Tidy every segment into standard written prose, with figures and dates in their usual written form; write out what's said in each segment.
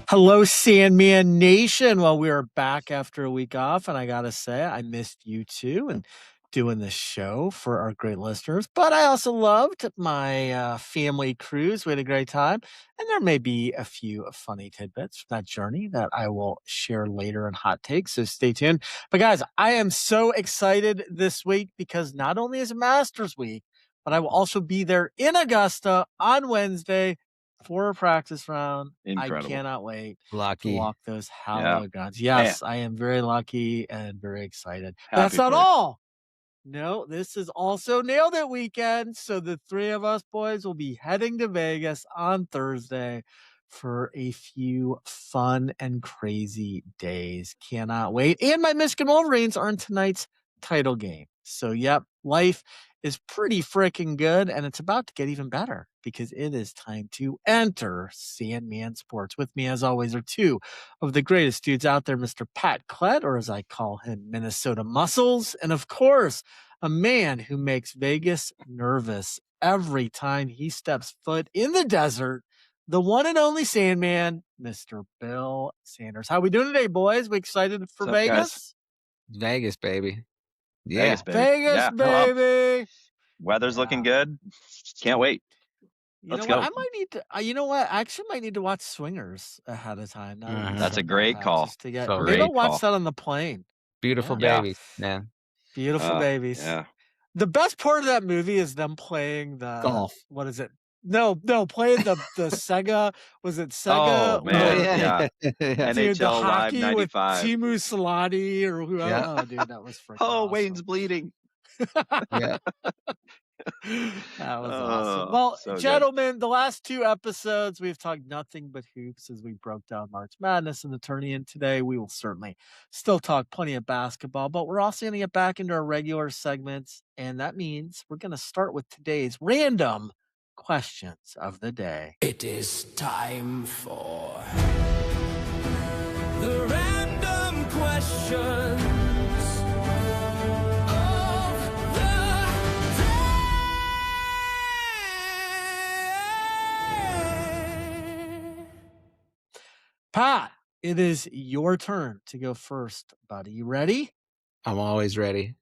Hello, Sandman Nation. Well, we are back after a week off, and I gotta say, I missed you too, and doing this show for our great listeners. But I also loved my family cruise. We had a great time, and there may be a few funny tidbits from that journey that I will share later in hot takes. So stay tuned. But guys, I am so excited this week because not only is it Masters Week, but I will also be there in Augusta on Wednesday for a practice round. Incredible. I cannot wait to Lucky. walk those hallowed grounds. Yes, I am very lucky and very excited. Happy That's not for you. all. No, this is also Nailed It weekend. So the three of us boys will be heading to Vegas on Thursday for a few fun and crazy days. Cannot wait. And my Michigan Wolverines are in tonight's title game. So, yep, life is pretty freaking good, and it's about to get even better because it is time to enter Sandman Sports. With me, as always, are two of the greatest dudes out there, Mr. Pat Klett, or as I call him, Minnesota Muscles, and of course, a man who makes Vegas nervous every time he steps foot in the desert, the one and only Sandman, Mr. Bill Sanders. How we doing today, boys? We excited for What's up, Vegas? Vegas, baby. Yeah. Vegas, baby. Vegas, Yeah. baby. Weather's looking good. Can't wait. You Let's know what? go. I might need to. You know what? I actually might need to watch Swingers ahead of time. now that you That's said a great that, call. just to get, So maybe great I'll watch call. that on the plane. Beautiful Yeah. babies, man. Beautiful babies. Yeah. The best part of that movie is them playing the Golf. What is it? No, playing the Sega. Was it Sega? Oh man, or- yeah. Dude, the NHL Live hockey with 95. Timu Salati or whoever. Yeah. Oh, dude, that was freaking Oh, awesome. Wayne's bleeding. Yeah. That was awesome. Well, so good. gentlemen, the last two episodes, we've talked nothing but hoops as we broke down March Madness and the tournament. Today, we will certainly still talk plenty of basketball, but we're also going to get back into our regular segments. And that means we're going to start with today's random questions of the day. It is time for the random questions of the day. Pat, it is your turn to go first, buddy. You ready? I'm always ready.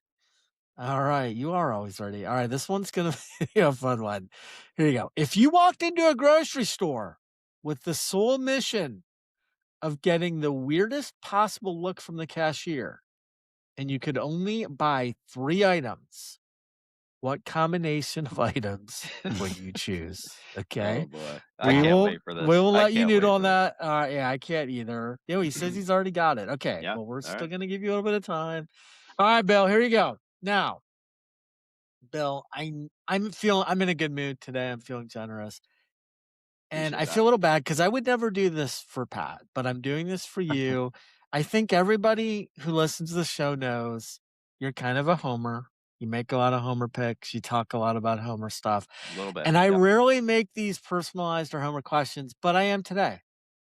All right, you are always ready. All right, this one's going to be a fun one. Here you go. If you walked into a grocery store with the sole mission of getting the weirdest possible look from the cashier, and you could only buy 3 items, what combination of items would you choose? Okay. Oh boy. I can't wait for this. We will I let you can't wait noodle on for this. that. Yeah, I can't either. Yeah, he says he's already got it. Okay. Yeah, Well, we're all still right. going to give you a little bit of time. All right, Bill, here you go. Now, Bill, I'm in a good mood today. I'm feeling generous. And Appreciate I feel a little bad because I would never do this for Pat, but I'm doing this for you. I think everybody who listens to the show knows you're kind of a homer. You make a lot of homer picks. You talk a lot about homer stuff. A little bit. And I yeah. rarely make these personalized or homer questions, but I am today.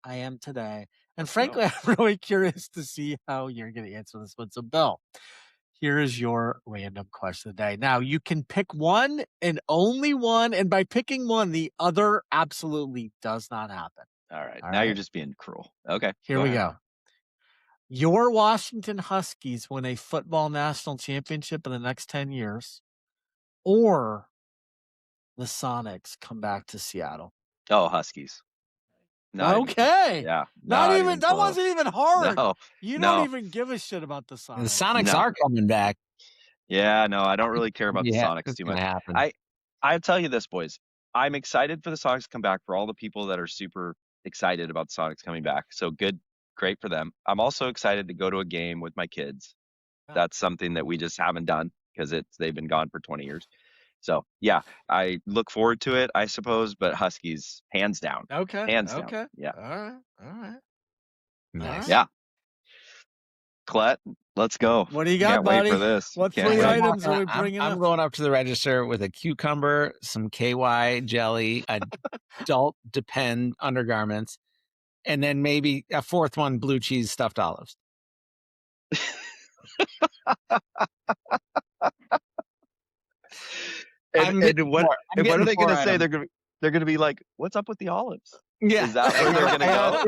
And frankly, I'm really curious to see how you're going to answer this one. So, Bill, here is your random question of the day. Now, you can pick one and only one. And by picking one, the other absolutely does not happen. All right. All Now right. you're just being cruel. Okay. Here we go. Your Washington Huskies win a football national championship in the next 10 years, or the Sonics come back to Seattle. Oh, Huskies. Not Okay. Yeah. Not even that close. wasn't even hard. No. You No. don't even give a shit about the Sonics. The Sonics No. are coming back. Yeah, no, I don't really care about the Yeah, Sonics it's too gonna much. happen. I tell you this, boys. I'm excited for the Sonics to come back, for all the people that are super excited about the Sonics coming back. So good, great for them. I'm also excited to go to a game with my kids. Yeah. That's something that we just haven't done because they've been gone for 20 years. So yeah, I look forward to it, I suppose, but Huskies, hands down. Okay. Hands down. Okay. Yeah. All right. Nice. Yeah. Klett, let's go. What do you got, Can't buddy? wait for this. What Can't 3 wait. items are we bringing I'm up? going up to the register with a cucumber, some KY jelly, adult Depend undergarments, and then maybe a fourth one, blue cheese stuffed olives. And what are they going to say? items. They're going to be like, "What's up with the olives?" Yeah. Is that where they're gonna go?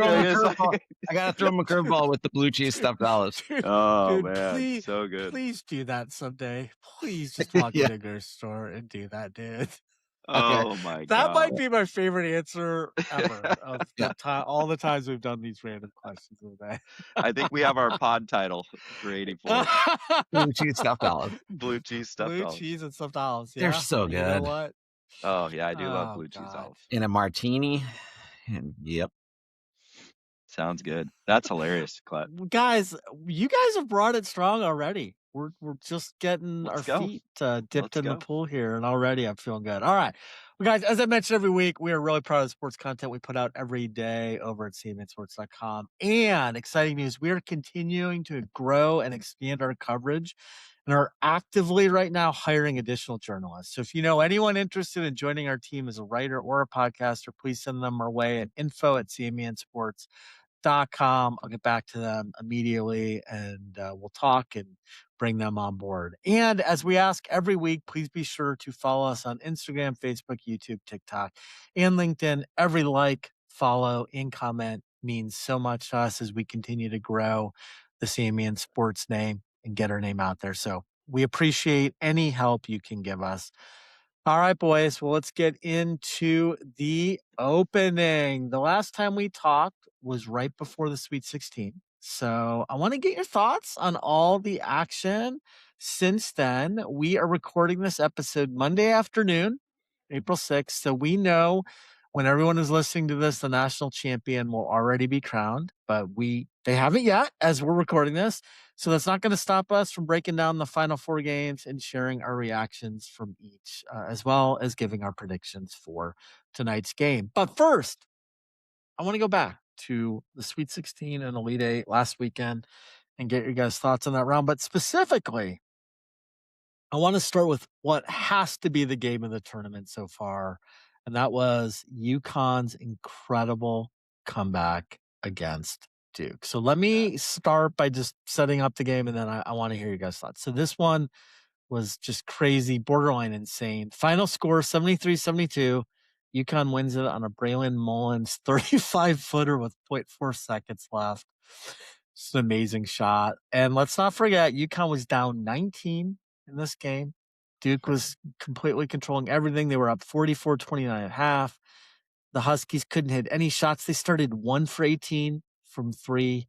I gotta throw him a curveball with the blue cheese stuffed olives. Oh Dude, man, so good. please do that someday. Please just walk Yeah. into a grocery store and do that, dude. Okay. Oh my That god. might be my favorite answer ever of Yeah. the time, all the times we've done these random questions of the day. I think we have our pod title for 84. Blue cheese stuffed olives. Blue cheese stuffed Blue olives. cheese and stuffed olives. They're Yeah. so You know good. what? Oh yeah, I do love Oh, blue cheese God. olives. In a martini. And yep. Sounds good. That's hilarious, Clet. Guys, you guys have brought it strong already. We're just getting Let's our go. feet dipped Let's in the go. pool here, and already I'm feeling good. All right. Well, guys, as I mentioned every week, we are really proud of the sports content we put out every day over at cmansports.com. And exciting news, we are continuing to grow and expand our coverage and are actively right now hiring additional journalists. So if you know anyone interested in joining our team as a writer or a podcaster, please send them our way at info@cmansports.com. I'll get back to them immediately and we'll talk and bring them on board. And as we ask every week, please be sure to follow us on Instagram, Facebook, YouTube, TikTok, and LinkedIn. Every like, follow, and comment means so much to us as we continue to grow the CME Sports name and get our name out there. So we appreciate any help you can give us. All right, boys. Well, let's get into the opening. The last time we talked was right before the Sweet 16. So I want to get your thoughts on all the action since then. We are recording this episode Monday afternoon, April 6th. So we know when everyone is listening to this, the national champion will already be crowned, but they haven't yet as we're recording this. So that's not going to stop us from breaking down the final four games and sharing our reactions from each, as well as giving our predictions for tonight's game. But first, I want to go back to the Sweet 16 and Elite Eight last weekend and get your guys' thoughts on that round. But specifically, I want to start with what has to be the game of the tournament so far, and that was UConn's incredible comeback against Duke. So let me start by just setting up the game, and then I want to hear your guys' thoughts. So this one was just crazy, borderline insane. Final score 73-72. UConn wins it on a Braylon Mullins 35-footer with 0.4 seconds left. Just an amazing shot. And let's not forget, UConn was down 19 in this game. Duke was completely controlling everything. They were up 44-29 at half. The Huskies couldn't hit any shots. They started 1 for 18 from 3.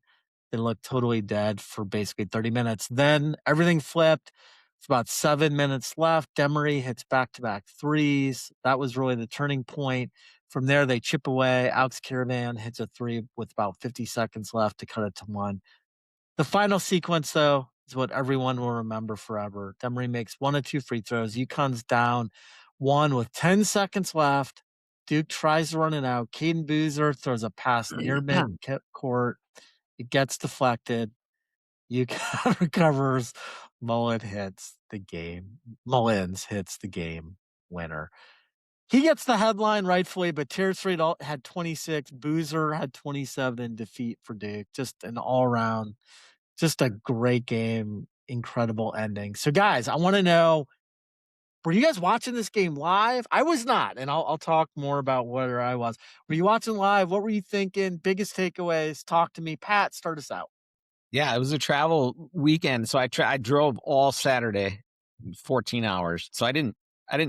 They looked totally dead for basically 30 minutes. Then everything flipped. It's about 7 minutes left. Demery hits back-to-back threes. That was really the turning point. From there, they chip away. Alex Caravan hits a 3 with about 50 seconds left to cut it to 1. The final sequence, though, is what everyone will remember forever. Demery makes 1 of 2 free throws. UConn's down 1 with 10 seconds left. Duke tries to run it out. Caden Boozer throws a pass near mid-court. It gets deflected. UConn recovers. Mullins hits the game winner. He gets the headline rightfully, but Terrence Reid had 26. Boozer had 27 in defeat for Duke. Just an all-around, just a great game. Incredible ending. So, guys, I want to know, were you guys watching this game live? I was not, and I'll talk more about whether I was. Were you watching live? What were you thinking? Biggest takeaways? Talk to me. Pat, start us out. Yeah, it was a travel weekend, so I drove all Saturday, 14 hours. So I didn't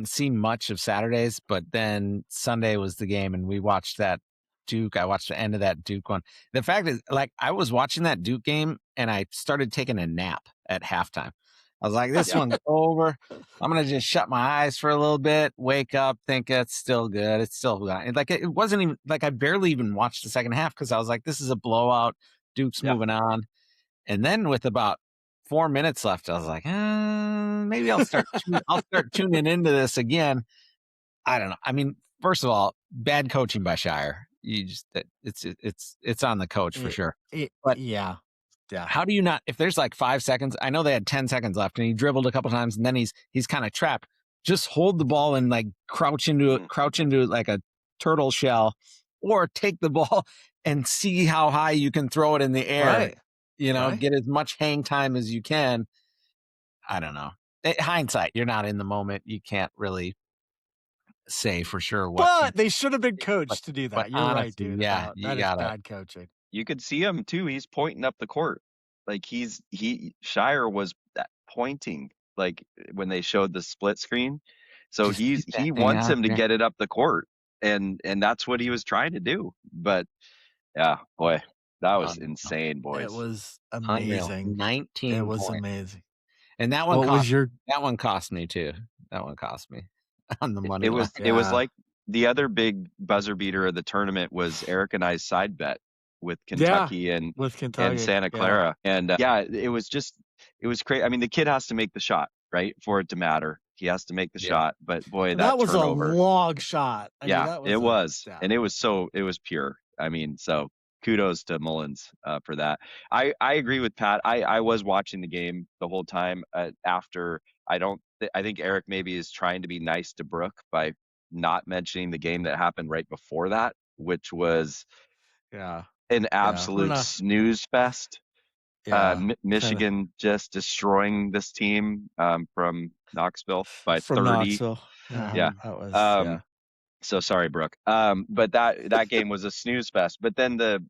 see much of Saturdays, but then Sunday was the game, and we watched that Duke. I watched the end of that Duke one. The fact is, like, I was watching that Duke game, and I started taking a nap at halftime. I was like, this one's over. I'm gonna just shut my eyes for a little bit, wake up, think it's still good. It's still good. Like, it wasn't even like I barely even watched the second half because I was like, this is a blowout. Duke's moving on. And then with about 4 minutes left, I was like, maybe I'll start tuning into this again. I don't know. I mean, first of all, bad coaching by Shire. It's on the coach for sure. But yeah. How do you not, if there's like 5 seconds, I know they had 10 seconds left and he dribbled a couple times and then he's kind of trapped. Just hold the ball and like crouch into like a turtle shell, or take the ball and see how high you can throw it in the air. Right. Get as much hang time as you can. I don't know. Hindsight, you're not in the moment. You can't really say for sure what. But they should have been coached to do that. but You're right, honestly, dude. yeah, you That is gotta. bad coaching. You could see him too. He's pointing up the court. Like Shire was pointing like when they showed the split screen. So Just keep that he thing wants out him to there. get it up the court. And that's what he was trying to do. But yeah, boy, that was Unreal. insane, boys. It was Unreal. amazing. 19 It was points. amazing. And that one What was your that one cost me too. That one cost me on the money It line. was Yeah. like the other big buzzer beater of the tournament was Eric and I's side bet with Kentucky and with Kentucky Santa yeah. Clara. And it was crazy. I mean, the kid has to make the shot, right? For it to matter. He has to make the Yeah. shot. But boy, That was turnover. a long shot. I mean, Yeah, that it was. yeah. And it was pure. I mean, so kudos to Mullins for that. I agree with Pat. I was watching the game the whole time after. I think Eric maybe is trying to be nice to Brooke by not mentioning the game that happened right before that, which was Yeah. an We're absolute not snooze fest. yeah. Michigan just destroying this team from Knoxville by From 30. Knoxville. Yeah. That was Um, So sorry, Brooke. But that game was a snooze fest. But then the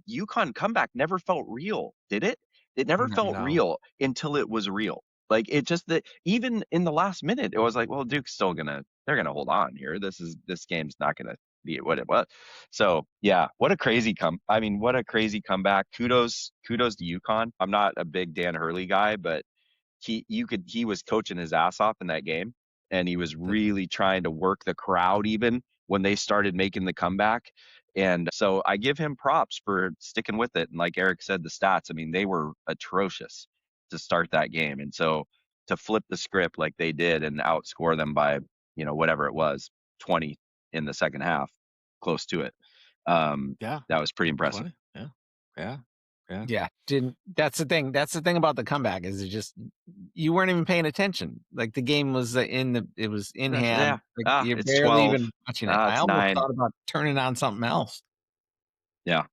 UConn comeback never felt real, did it? It never felt No. real until it was real. Like it just that even in the last minute, it was like, well, Duke's still they're gonna hold on here. This game's not gonna be what it was. So yeah, what a crazy comeback. Kudos to UConn. I'm not a big Dan Hurley guy, but he was coaching his ass off in that game, and he was really trying to work the crowd even when they started making the comeback. And so I give him props for sticking with it. And like Eric said, the stats, I mean, they were atrocious to start that game. And so to flip the script like they did and outscore them by, whatever it was, 20 in the second half, close to it. Yeah. That was pretty impressive. 20. Yeah. Yeah. That's the thing. That's the thing about the comeback is it just you weren't even paying attention. Like the game was it was in hand. Yeah. Like, you're It's barely 12. even watching it. I It's almost 9. thought about turning on something else. Yeah.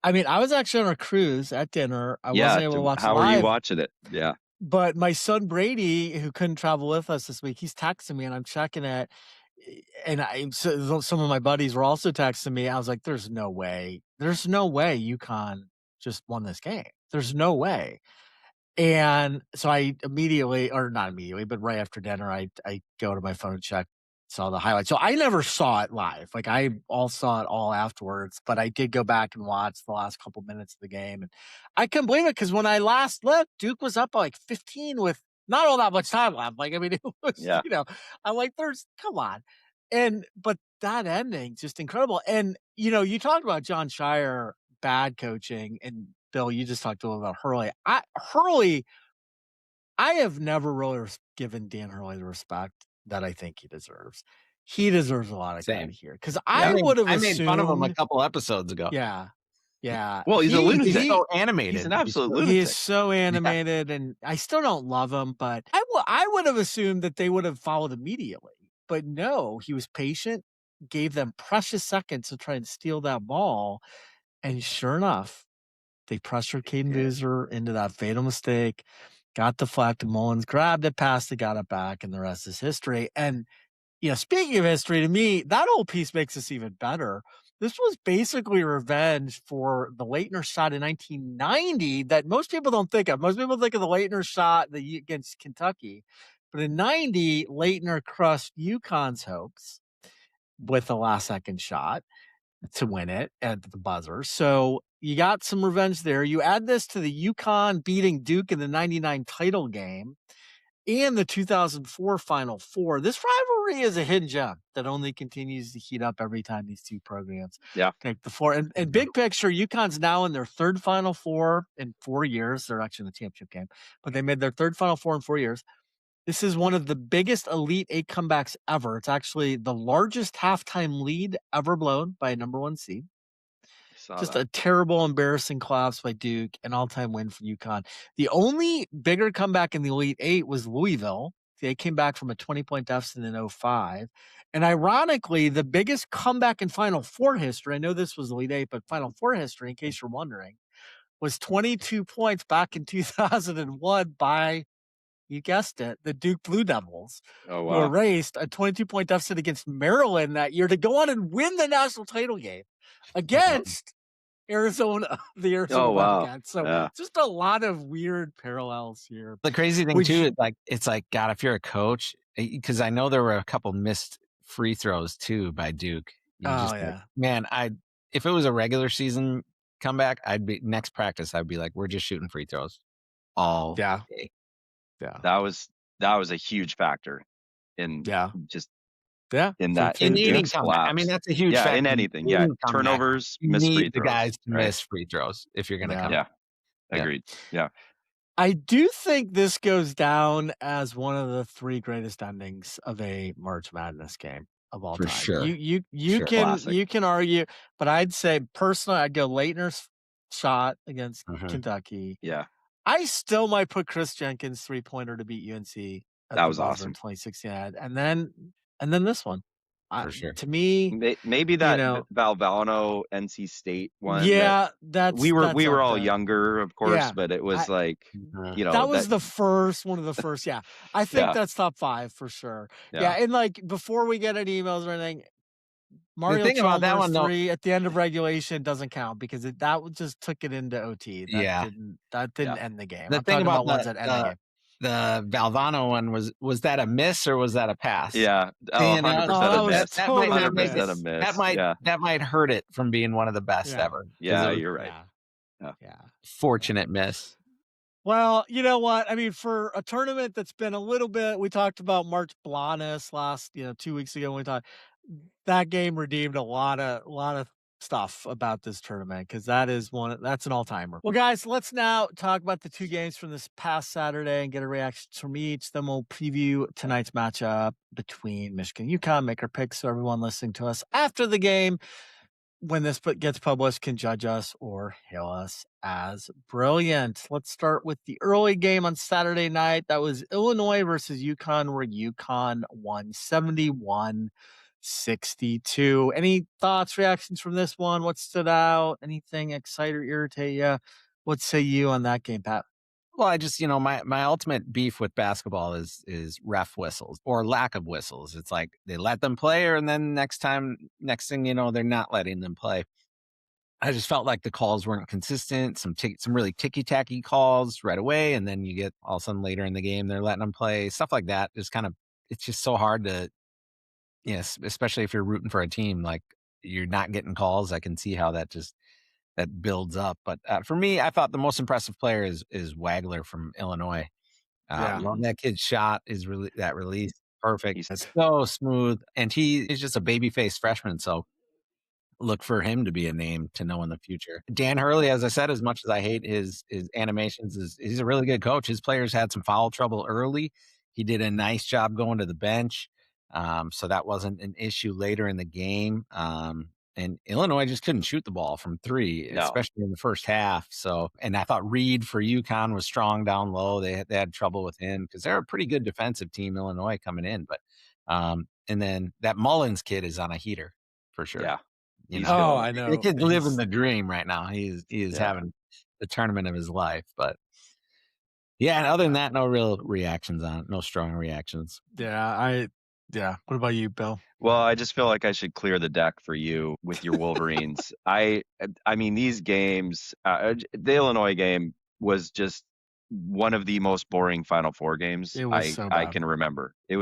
I mean, I was actually on a cruise at dinner. I wasn't able to watch how live. are you watching it? Yeah. But my son Brady, who couldn't travel with us this week, he's texting me and I'm checking it. And some of my buddies were also texting me. I was like, there's no way. There's no way UConn just won this game. There's no way. And so I immediately, or not immediately, but right after dinner, I go to my phone and check, saw the highlights. So I never saw it live. Like I all saw it all afterwards, but I did go back and watch the last couple minutes of the game. And I couldn't believe it because when I last looked, Duke was up by like 15 with not all that much time left. Like, I mean, it was, I'm like, come on. But that ending, just incredible. And, you talked about John Shire, bad coaching, and Bill, you just talked a little about Hurley. I have never really given Dan Hurley the respect that I think he deserves. He deserves a lot of credit here because I would have assumed. I made fun of him a couple episodes ago. Yeah. Well, he's a lunatic. He's so animated. He's an absolute lunatic. He is so animated, and I still don't love him, but I would have assumed that they would have followed immediately. But no, he was patient, gave them precious seconds to try and steal that ball, and sure enough, they pressured Caden Boozer into that fatal mistake, got deflected. Mullins grabbed it, passed it, got it back, and the rest is history. And, speaking of history, to me, that whole piece makes us even better. This was basically revenge for the Leitner shot in 1990 that most people don't think of. Most people think of the Leitner shot against Kentucky. But in 90, Leitner crushed UConn's hopes with a last-second shot to win it at the buzzer. So you got some revenge there. You add this to the UConn beating Duke in the 99 title game and the 2004 Final Four. This rivalry is a hidden gem that only continues to heat up every time these two programs take the floor. And big picture, UConn's now in their third Final Four in 4 years. They're actually in the championship game, but they made their third Final Four in 4 years. This is one of the biggest Elite Eight comebacks ever. It's actually the largest halftime lead ever blown by a number one seed. Just a terrible, embarrassing collapse by Duke, an all-time win for UConn. The only bigger comeback in the Elite Eight was Louisville. They came back from a 20-point deficit in 2005. And ironically, the biggest comeback in Final Four history, I know this was Elite Eight, but Final Four history, in case you're wondering, was 22 points back in 2001 by you guessed it, the Duke Blue Devils, Oh, who wow. erased a 22-point deficit against Maryland that year to go on and win the national title game against Arizona, the Arizona Oh, wow. Wildcats. So Yeah. just a lot of weird parallels here. The crazy thing Would too you- is it's like God, if you're a coach, because I know there were a couple missed free throws too by Duke. You Oh, just yeah. man, if it was a regular season comeback, next practice, I'd be like, we're just shooting free throws all Yeah. day. Yeah. That was a huge factor in Yeah. just Yeah. in For- that for In the any Duke. Duke's comeback, I mean, collapse. that's a huge Yeah, factor. in anything. Yeah, Any comeback, turnovers, you missed free need the throws. guys to Right. miss free throws if you're going to Yeah. come. Yeah, Yeah. agreed. Yeah. I do think this goes down as one of the 3 greatest endings of a March Madness game of all For time. sure. You Sure. Classic. you can argue, but I'd say personally, I'd go Leitner's shot against Mhm. Kentucky. Yeah, I still might put Chris Jenkins' 3-pointer to beat UNC at that the was buzzer awesome. in 2016, and then this one. For sure. To me, Maybe you that know, Valvano NC State one. yeah, We that's were up all there. younger, of course, Yeah, but it was I like, Mhm. that was that. the first one of the first. Yeah, I think Yeah, that's top 5 for sure. yeah, Yeah, and like before we get any emails or anything, The Mario thing about that Chalmers one though, 3 at the end of regulation doesn't count because just took it into OT. yeah. That yeah. didn't end the game. The I'm thing talking about about ones that end the game. the Valvano one was that a miss or was that a pass? Yeah. See, Oh, you know, 100% that a was miss. totally a 100% a miss. miss. Yeah. that might hurt it from being one of the best Yeah. ever. 'Cause Yeah, it was you're right. Yeah. Yeah. Yeah. fortunate miss. Well, you know what? I mean, for a tournament that's been a little bit, we talked about March Blanes last, 2 weeks ago when we talked. That game redeemed a lot of stuff about this tournament because that's an all timer. Well, guys, let's now talk about the 2 games from this past Saturday and get a reaction from each. Then we'll preview tonight's matchup between Michigan and UConn, make our picks so everyone listening to us after the game, when this gets published, can judge us or hail us as brilliant. Let's start with the early game on Saturday night. That was Illinois versus UConn, where UConn won 71-62. Any thoughts, reactions from this one? What stood out? Anything excite or irritate you? What say you on that game, Pat? Well, I just, my ultimate beef with basketball is ref whistles or lack of whistles. It's like they let them play, and then next thing you know, they're not letting them play. I just felt like the calls weren't consistent. Some really ticky tacky calls right away, and then you get all of a sudden later in the game they're letting them play. Stuff like that is it's just so hard to, yes, especially if you're rooting for a team like you're not getting calls. I can see how that builds up. But for me, I thought the most impressive player is Wagler from Illinois. Yeah. Love that kid's shot is really that release perfect. He's- It's so smooth, and he is just a baby-faced freshman. So look for him to be a name to know in the future. Dan Hurley, as I said, as much as I hate his animations, he's a really good coach. His players had some foul trouble early. He did a nice job going to the bench. So that wasn't an issue later in the game. And Illinois just couldn't shoot the ball from 3, No. especially in the first half. So, and I thought Reed for UConn was strong down low. They had trouble with him because they're a pretty good defensive team, Illinois, coming in. But and then that Mullins kid is on a heater for sure. Yeah. You He's know, good. Oh, I know. the kid's living He's- the dream right now. He is Yeah. having the tournament of his life. But yeah, and other than that, no real reactions on it. No strong reactions. Yeah. What about you, Bill? Well, I just feel like I should clear the deck for you with your Wolverines. I mean, these games, the Illinois game was just one of the most boring Final Four games It was so I bad. can remember. And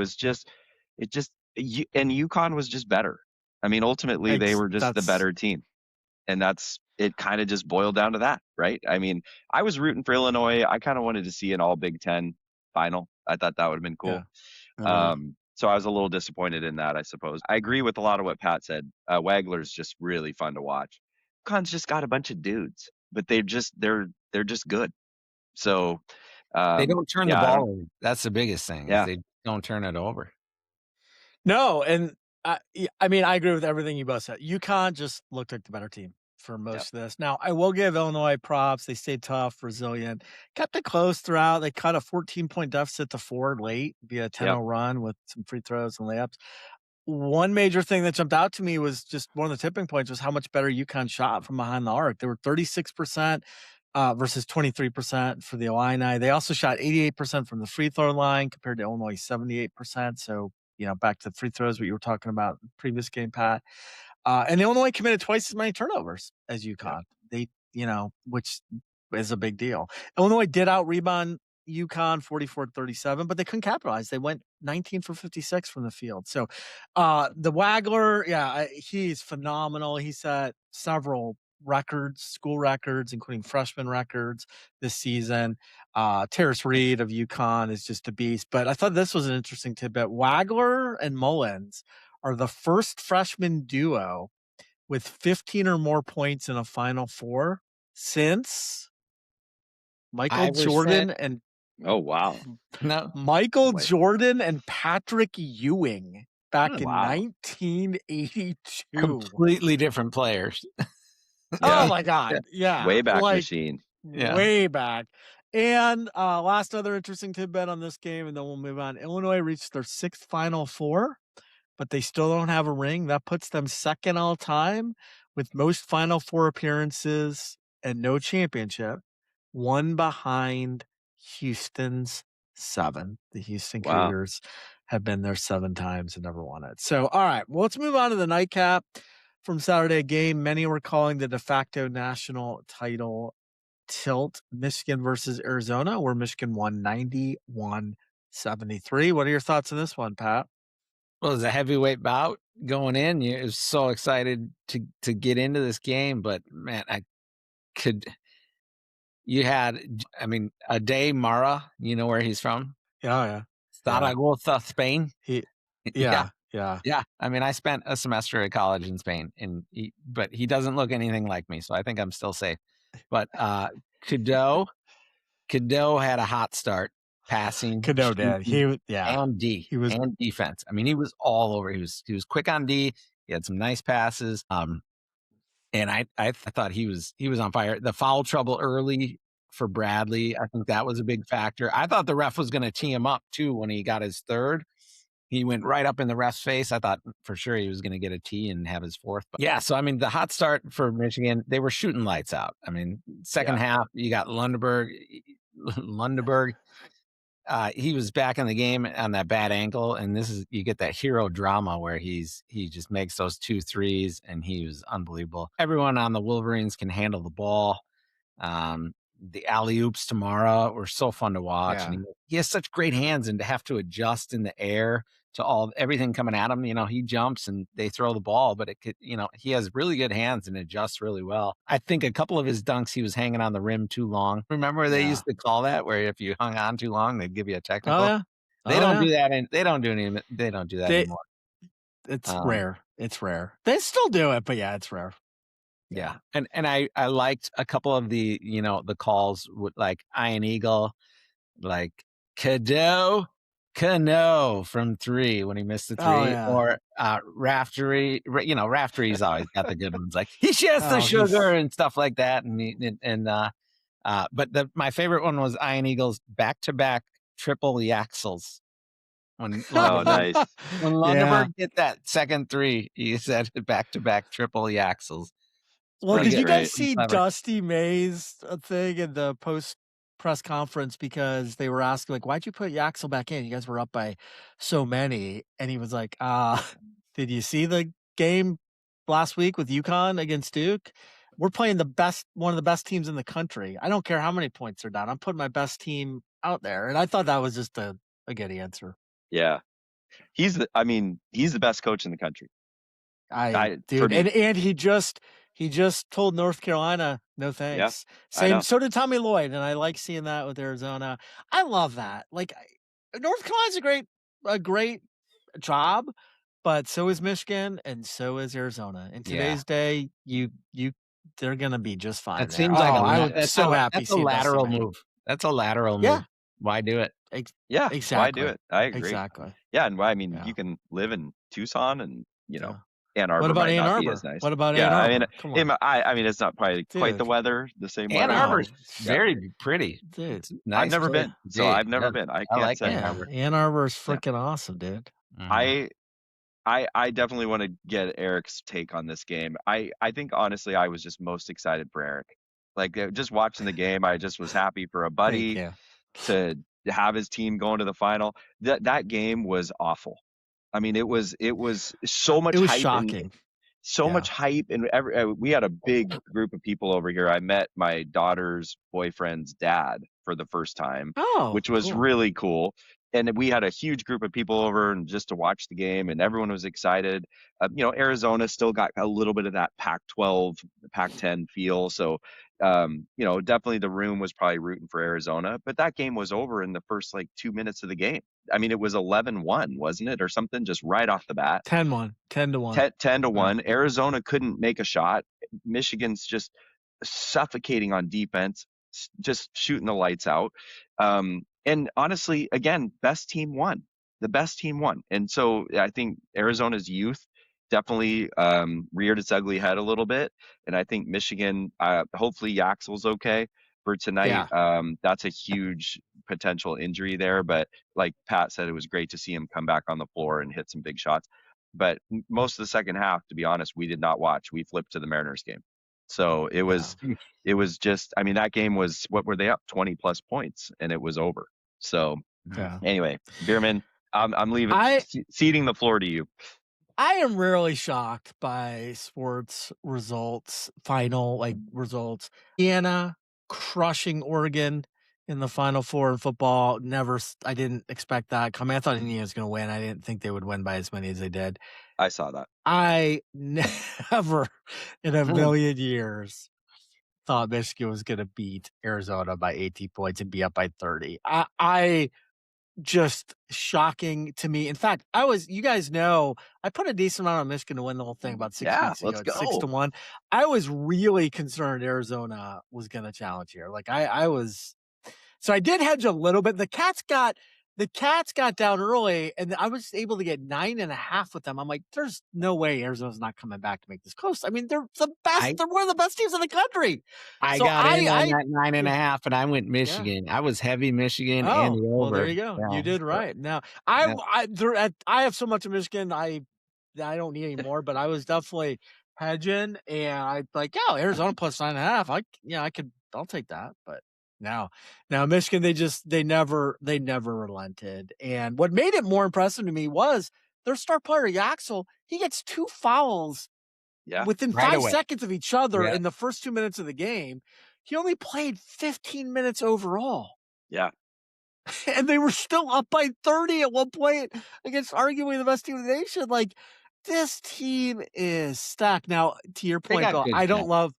UConn was just better. I mean, ultimately, they were just the That's- better team. And it kind of just boiled down to that, right? I mean, I was rooting for Illinois. I kind of wanted to see an all Big Ten final. I thought that would have been cool. Yeah. So I was a little disappointed in that, I suppose. I agree with a lot of what Pat said. Wagler's just really fun to watch. UConn's just got a bunch of dudes, but they're just good. So They don't turn the yeah, I ball over. That's the biggest thing. Yeah. They don't turn it over. No, and I mean, I agree with everything you both said. UConn just looked like the better team for most of this. Now, I will give Illinois props. They stayed tough, resilient, kept it close throughout. They cut a 14-point deficit to 4 late via a 10-0 run with some free throws and layups. One major thing that jumped out to me was just one of the tipping points was how much better UConn shot from behind the arc. They were 36% versus 23% for the Illini. They also shot 88% from the free throw line compared to Illinois 78%. So, back to free throws, what you were talking about in the previous game, Pat. And Illinois committed twice as many turnovers as UConn. They, which is a big deal. Illinois did out rebound UConn 44-37, but they couldn't capitalize. They went 19 for 56 from the field. So the Wagler, he's phenomenal. He set several records, school records, including freshman records this season. Terrace Reed of UConn is just a beast. But I thought this was an interesting tidbit. Wagler and Mullins are the first freshman duo with 15 or more points in a Final Four since Michael Iverson. Jordan and Oh, wow. No, Michael Wait. Jordan and Patrick Ewing back in Wow. 1982. completely different players. Oh my God. Yeah. Way back machine. Yeah. Way back. And last other interesting tidbit on this game, and then we'll move on. Illinois reached their 6th Final Four, but they still don't have a ring. That puts them second all time with most Final Four appearances and no championship, one behind Houston's 7. The Houston Wow. Cougars have been there 7 times and never won it. So, all right, well, let's move on to the nightcap from Saturday game. Many were calling the de facto national title tilt, Michigan versus Arizona, where Michigan won 91-73. What are your thoughts on this one, Pat? Well, it was a heavyweight bout going in. You was so excited to get into this game, but man, Adell Mara, you know where he's from? Yeah. Zaragoza, Spain. Yeah. I mean, I spent a semester at college in Spain, but he doesn't look anything like me, so I think I'm still safe. But Cadeau had a hot start passing. Cadeau did. And D. He was and defense. I mean, he was all over. He was quick on D. He had some nice passes. And I thought he was on fire. The foul trouble early for Bradley, I think that was a big factor. I thought the ref was going to tee him up too when he got his 3rd. He went right up in the ref's face. I thought for sure he was going to get a tee and have his 4th. But yeah, so I mean, the hot start for Michigan, they were shooting lights out. I mean, second half, you got Lundeberg. He was back in the game on that bad ankle, and you get that hero drama where he just makes those 2 threes, and he was unbelievable. Everyone on the Wolverines can handle the ball. The alley-oops tomorrow were so fun to watch. Yeah. And he has such great hands, and to have to adjust in the air to everything coming at him, he jumps and they throw the ball, but it could, he has really good hands and adjusts really well. I think a couple of his dunks, he was hanging on the rim too long. Remember they used to call that where if you hung on too long, they'd give you a technical. Oh, yeah. They don't do that. They don't do that anymore. It's rare. It's rare. They still do it, but yeah, it's rare. Yeah. And I liked a couple of the, the calls with like Iron Eagle, like Cano from 3 when he missed the 3, or Raftery. Raftery's always got the good ones, like he shares the sugar and stuff like that. But my favorite one was Iron Eagle's back-to-back triple yaxles. Nice. When Lundeberg hit that second 3, he said back-to-back triple yaxles. Well, did you guys see Clever. Dusty May's thing in the post press conference, because they were asking, like, why'd you put Yaxel back in? You guys were up by so many. And he was like, did you see the game last week with UConn against Duke? We're playing one of the best teams in the country. I don't care how many points are down. I'm putting my best team out there. And I thought that was just a good answer. Yeah. He's the best coach in the country. Dude, and he just told North Carolina no thanks. Yeah, so did Tommy Lloyd, and I like seeing that with Arizona. I love that. Like, North Carolina's a great job, but so is Michigan and so is Arizona. In today's day, they're gonna be just fine. It seems like I'm so happy. That's a lateral move. That's a lateral move. Why do it? Exactly. Why do it? I agree. Exactly. Yeah, and you can live in Tucson and Ann Arbor. What about Ann Arbor? As nice. What about Ann Arbor? I mean, it's not probably quite the weather, the same Ann weather. Arbor's very pretty. Dude, nice. I've never been, so I've never been. I can't say. Ann Arbor. Ann Arbor is freaking awesome, dude. Mm-hmm. I definitely want to get Eric's take on this game. I think honestly, I was just most excited for Eric. Like just watching the game, I just was happy for a Thank buddy you. to have his team going to the final. That game was awful. I mean, it was so much It was hype and shocking. so Yeah. much hype, and we had a big group of people over here. I met my daughter's boyfriend's dad for the first time, Oh, which was cool. really cool. And we had a huge group of people over and just to watch the game, and everyone was excited. Arizona still got a little bit of that Pac-12, Pac-10 feel, so definitely the room was probably rooting for Arizona. But that game was over in the first like 2 minutes of the game. I mean, it was 11-1, wasn't it, or something, just right off the bat. 10-1, 10-1. 10-1. Arizona couldn't make a shot. Michigan's just suffocating on defense, just shooting the lights out. And honestly, again, best team won. The best team won. And so I think Arizona's youth definitely reared its ugly head a little bit. And I think Michigan, hopefully Yaxel's okay for tonight. Yeah. That's a huge potential injury there. But like Pat said, it was great to see him come back on the floor and hit some big shots. But most of the second half, to be honest, we did not watch. We flipped to the Mariners game. So it was just, I mean, that game was, what were they up? 20 plus points, and it was over. So Yeah. anyway, Bierman, I'm leaving, I- ceding the floor to you. I am rarely shocked by sports results, final results. Indiana crushing Oregon in the Final Four in football. I didn't expect that coming. I thought Indiana was going to win. I didn't think they would win by as many as they did. I saw that. I never in a million years thought Michigan was going to beat Arizona by 18 points and be up by 30. I just shocking to me. In fact, you guys know, I put a decent amount on Michigan to win the whole thing about 6 weeks ago. Let's go. 6-1. I was really concerned Arizona was going to challenge here. Like so I did hedge a little bit. The Cats got down early, and I was able to get 9.5 with them. I'm like, there's no way Arizona's not coming back to make this close. I mean, they're the best. They're one of the best teams in the country. I So got in on that 9.5, and I went Michigan. I was heavy Michigan and the over. Well, there you go. Yeah. You did right. Now I have so much of Michigan. I don't need any more, but I was definitely hedging, and I like, Arizona plus 9.5. I'll take that. But now Michigan, they never relented. And what made it more impressive to me was their star player Yaxel. He gets 2 fouls within Right 5 away. seconds of each other Yeah. in the first 2 minutes of the game. He only played 15 minutes overall. Yeah. And they were still up by 30 at one point against arguably the best team in the nation. Like, this team is stacked. Now, to your point, Bill, I don't love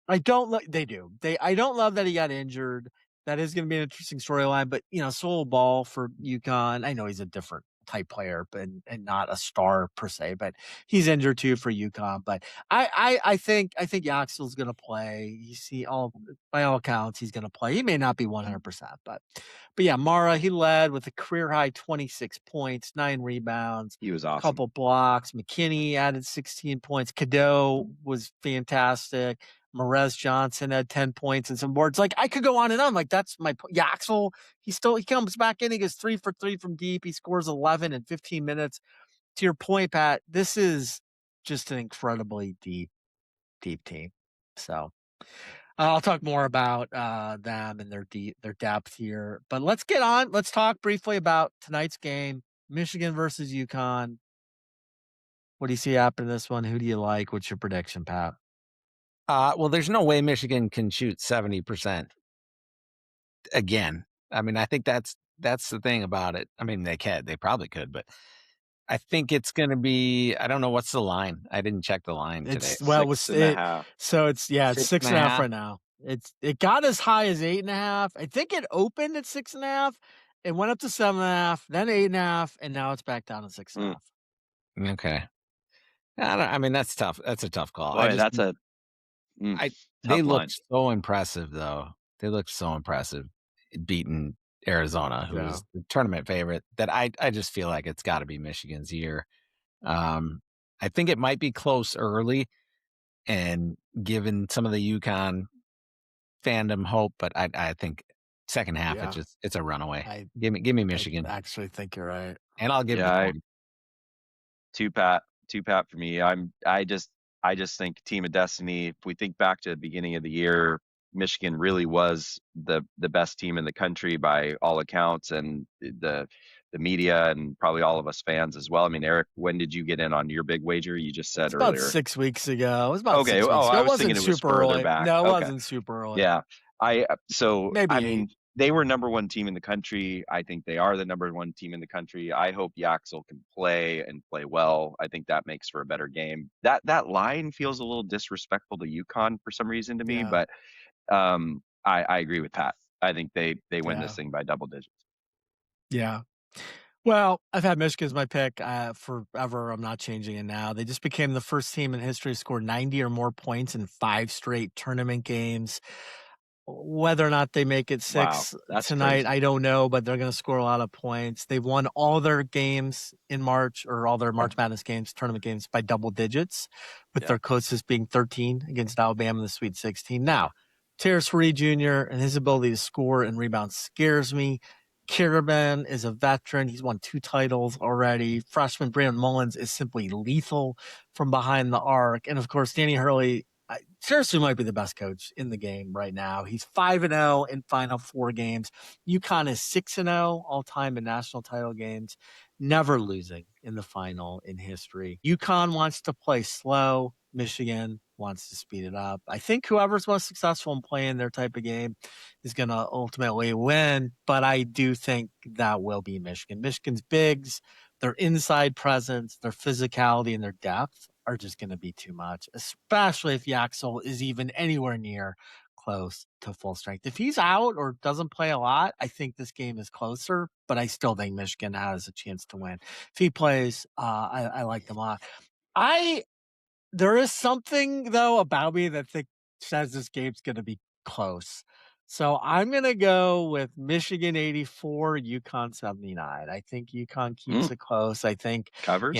that he got injured. That is going to be an interesting storyline, but Solo Ball for UConn. I know he's a different type player, but and not a star per se, but he's injured too for UConn. But I think Yaxel's going to play. You see, by all accounts, he's going to play. He may not be 100%, but yeah, Mara, he led with a career high 26 points, 9 rebounds. He was awesome. A couple blocks. McKinney added 16 points. Cadeau was fantastic. Merez Johnson had 10 points and some boards. Like, I could go on and on. Like, that's my Yaxel. He comes back in. He goes 3 for 3 from deep. He scores 11 in 15 minutes. To your point, Pat, this is just an incredibly deep team. So I'll talk more about them and their depth here. But let's get on. Let's talk briefly about tonight's game, Michigan versus UConn. What do you see happening in this one? Who do you like? What's your prediction, Pat? Well, there's no way Michigan can shoot 70% again. I mean, I think that's the thing about it. I mean, they probably could, but I think it's going to be, I don't know what's the line. I didn't check the line today. 6.5. So it's 6.5 right now. It got as high as 8.5. I think it opened at 6.5. It went up to 7.5, then 8.5, and now it's back down to 6.5. Okay. I mean, that's tough. That's a tough call. Boy, They look so impressive, though. They look so impressive beating Arizona, who was the tournament favorite, that I just feel like it's got to be Michigan's year. I think it might be close early and giving some of the UConn fandom hope, but I think second half it's a runaway. Give me Michigan. I actually think you're right. And I'll give you 2 Pat for me. I just think Team of Destiny. If we think back to the beginning of the year, Michigan really was the best team in the country by all accounts, and the media and probably all of us fans as well. I mean, Eric, when did you get in on your big wager? You just said It's about earlier. 6 weeks ago. It was about Okay. 6 Oh, weeks ago. I It was thinking wasn't it was super further early. back. No, it Okay. wasn't super early. Yeah. I Maybe mean, they were number one team in the country. I think they are the number one team in the country. I hope Yaxel can play and play well. I think that makes for a better game. That line feels a little disrespectful to UConn for some reason to me, Yeah. but I agree with Pat. I think they win this thing by double digits. Yeah. Well, I've had Michigan as my pick forever. I'm not changing it now. They just became the first team in history to score 90 or more points in 5 straight tournament games. Whether or not they make it Wow, 6 that's tonight, crazy. I don't know, but they're going to score a lot of points. They've won all their games in March, or all their March Madness games, tournament games, by double digits, with their closest being 13 against Alabama in the Sweet 16. Now, Terrace Reed Jr. and his ability to score and rebound scares me. Karaban is a veteran. He's won 2 titles already. Freshman Brandon Mullins is simply lethal from behind the arc. And of course, Danny Hurley seriously might be the best coach in the game right now. He's 5-0 in Final Four games. UConn is 6-0 all time in national title games, never losing in the final in history. UConn wants to play slow. Michigan wants to speed it up. I think whoever's most successful in playing their type of game is going to ultimately win, but I do think that will be Michigan. Michigan's bigs, their inside presence, their physicality, and their depth are just going to be too much, especially if Yaxel is even anywhere near close to full strength. If he's out or doesn't play a lot, I think this game is closer, but I still think Michigan has a chance to win. If he plays, I like them a lot. There is something, though, about me that says this game's going to be close. So I'm going to go with Michigan 84, UConn 79. I think UConn keeps it close. I think, Covers.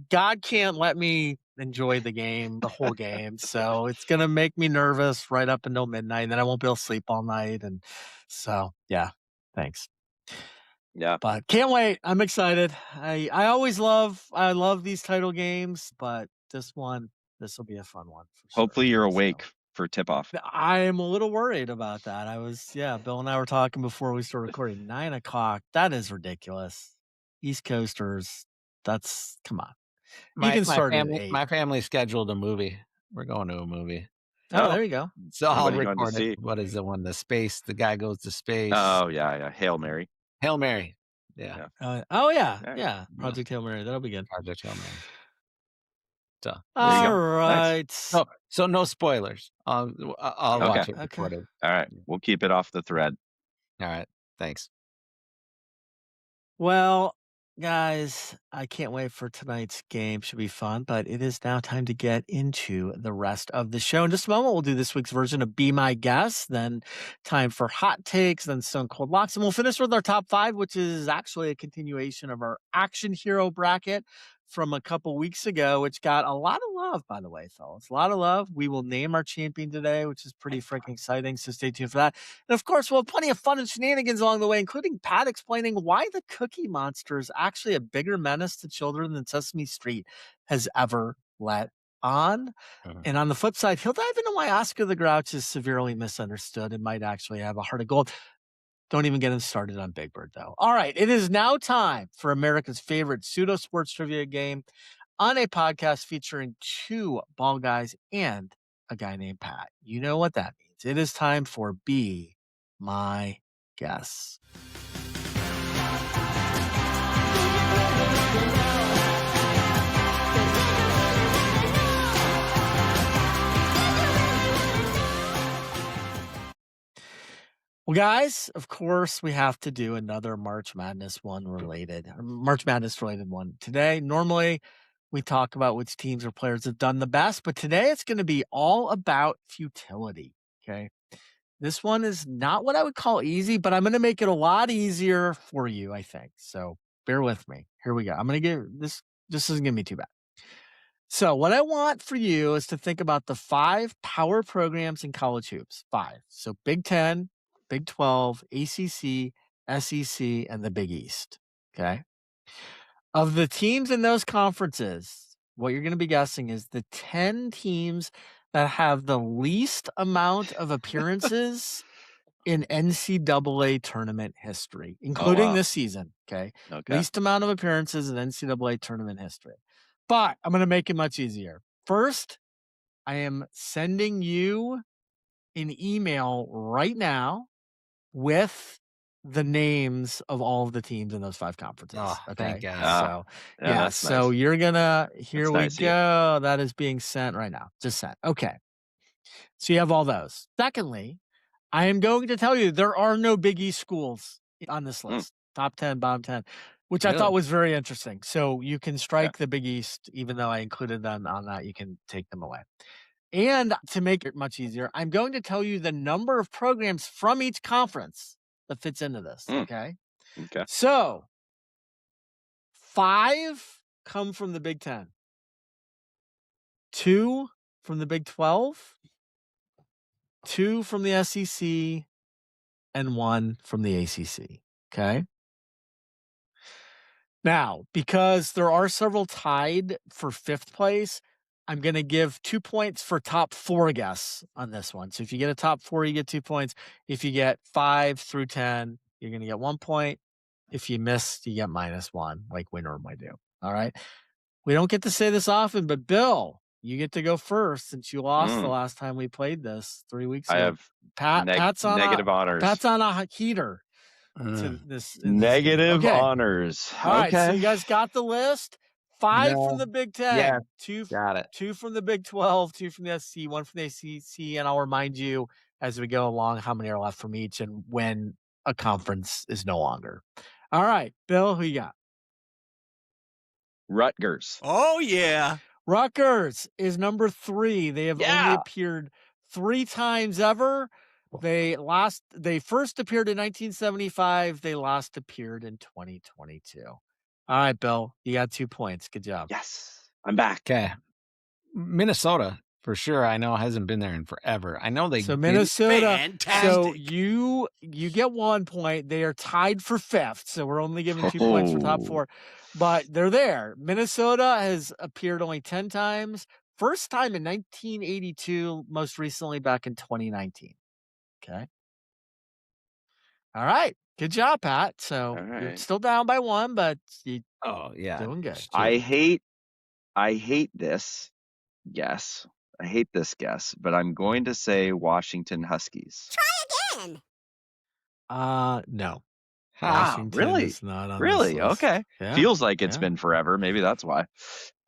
God can't let me enjoy the game, the whole game. So it's going to make me nervous right up until midnight. And then I won't be able to sleep all night. And so, yeah, thanks. Yeah. But can't wait. I'm excited. I love these title games, but this will be a fun one. For sure. Hopefully you're awake for tip-off. I am a little worried about that. Bill and I were talking before we started recording. 9 o'clock. That is ridiculous. East Coasters. Come on. You can start at 8. My family scheduled a movie. We're going to a movie. Oh, there you go. So I'll What are you going to record see? it. What is the one? The guy goes to space. Oh, yeah. Hail Mary. Hail Mary. Yeah. Yeah. Project Hail Mary. That'll be good. Project Hail Mary. So all right. Nice. So no spoilers. I'll watch it recorded. All right. We'll keep it off the thread. All right. Thanks. Well, guys, I can't wait for tonight's game. Should be fun, but it is now time to get into the rest of the show. In just a moment, we'll do this week's version of Be My Guest, then time for hot takes, then Stone Cold Locks, and we'll finish with our top 5, which is actually a continuation of our action hero bracket from a couple weeks ago, which got a lot of love, by the way, fellas. A lot of love. We will name our champion today, which is pretty freaking exciting, so stay tuned for that. And of course, we'll have plenty of fun and shenanigans along the way, including Pat explaining why the Cookie Monster is actually a bigger menace to children than Sesame Street has ever let on. And on the flip side, he'll dive into why Oscar the Grouch is severely misunderstood and might actually have a heart of gold. Don't even get him started on Big Bird, though. All right, it is now time for America's favorite pseudo sports trivia game on a podcast featuring 2 ball guys and a guy named Pat. You know what that means. It is time for Be My Guest. Well, guys, of course, we have to do another March Madness related one today. Normally, we talk about which teams or players have done the best, but today it's going to be all about futility. Okay. This one is not what I would call easy, but I'm going to make it a lot easier for you, I think. So bear with me. Here we go. I'm going to give this isn't going to be too bad. So what I want for you is to think about the 5 power programs in college hoops. 5. So Big 10, Big 12, ACC, SEC, and the Big East. Okay. Of the teams in those conferences, what you're going to be guessing is the 10 teams that have the least amount of appearances in NCAA tournament history, including wow. this season. Okay. Okay. Least amount of appearances in NCAA tournament history. But I'm going to make it much easier. First, I am sending you an email right now with the names of all of the teams in those 5 conferences. Oh, thank Okay. God. So, Yeah, yeah. that's So nice. you're going to, here That's we nice of you. go. That is being sent right now. Just sent. Okay. So you have all those. Secondly, I am going to tell you there are no Big East schools on this list. Top 10, bottom 10, which I Really? thought was very interesting. So you can strike Okay. the Big East, even though I included them on that, you can take them away. And to make it much easier, I'm going to tell you the number of programs from each conference that fits into this. Okay. Okay. So 5 come from the Big 10, 2 from the Big 12, 2 from the SEC, and 1 from the ACC. Okay. Now, because there are several tied for 5th place, I'm going to give 2 points for top 4 guess on this one. So if you get a top 4, you get 2 points. If you get 5 through 10, you're going to get 1 point. If you miss, you get -1, like we normally do. All right. We don't get to say this often, but Bill, you get to go first since you lost the last time we played this 3 weeks I ago. have Pat's on negative honors. Pat's on a heater to Mm. this in this game. Negative Okay. honors. All right, so Okay. you guys got the list. 5 No. from the Big 10, Yeah, 2 got it. 2 from the Big 12, 2 from the SEC, 1 from the ACC, and I'll remind you as we go along how many are left from each and when a conference is no longer. All right, Bill, who you got? Rutgers. Oh, yeah. Rutgers is number 3. They have only Yeah. appeared 3 times ever. They first appeared in 1975. They last appeared in 2022. All right, Bill, you got 2 points. Good job. Yes. I'm back. Okay. Minnesota, for sure. I know hasn't been there in forever. I know they So did- Minnesota, so Fantastic. you get 1 point. They are tied for 5th, so we're only giving 2 points for top Oh. 4. But they're there. Minnesota has appeared only 10 times. First time in 1982, most recently back in 2019. Okay. All right. Good job, Pat. So All you're right. still down by 1, but you're Oh, yeah. doing good. I hate this guess. I hate this guess, but I'm going to say Washington Huskies. Again. No. Ha. Washington really? is not on Really? this list. Okay. Yeah. Feels like it's yeah. been forever. Maybe that's why.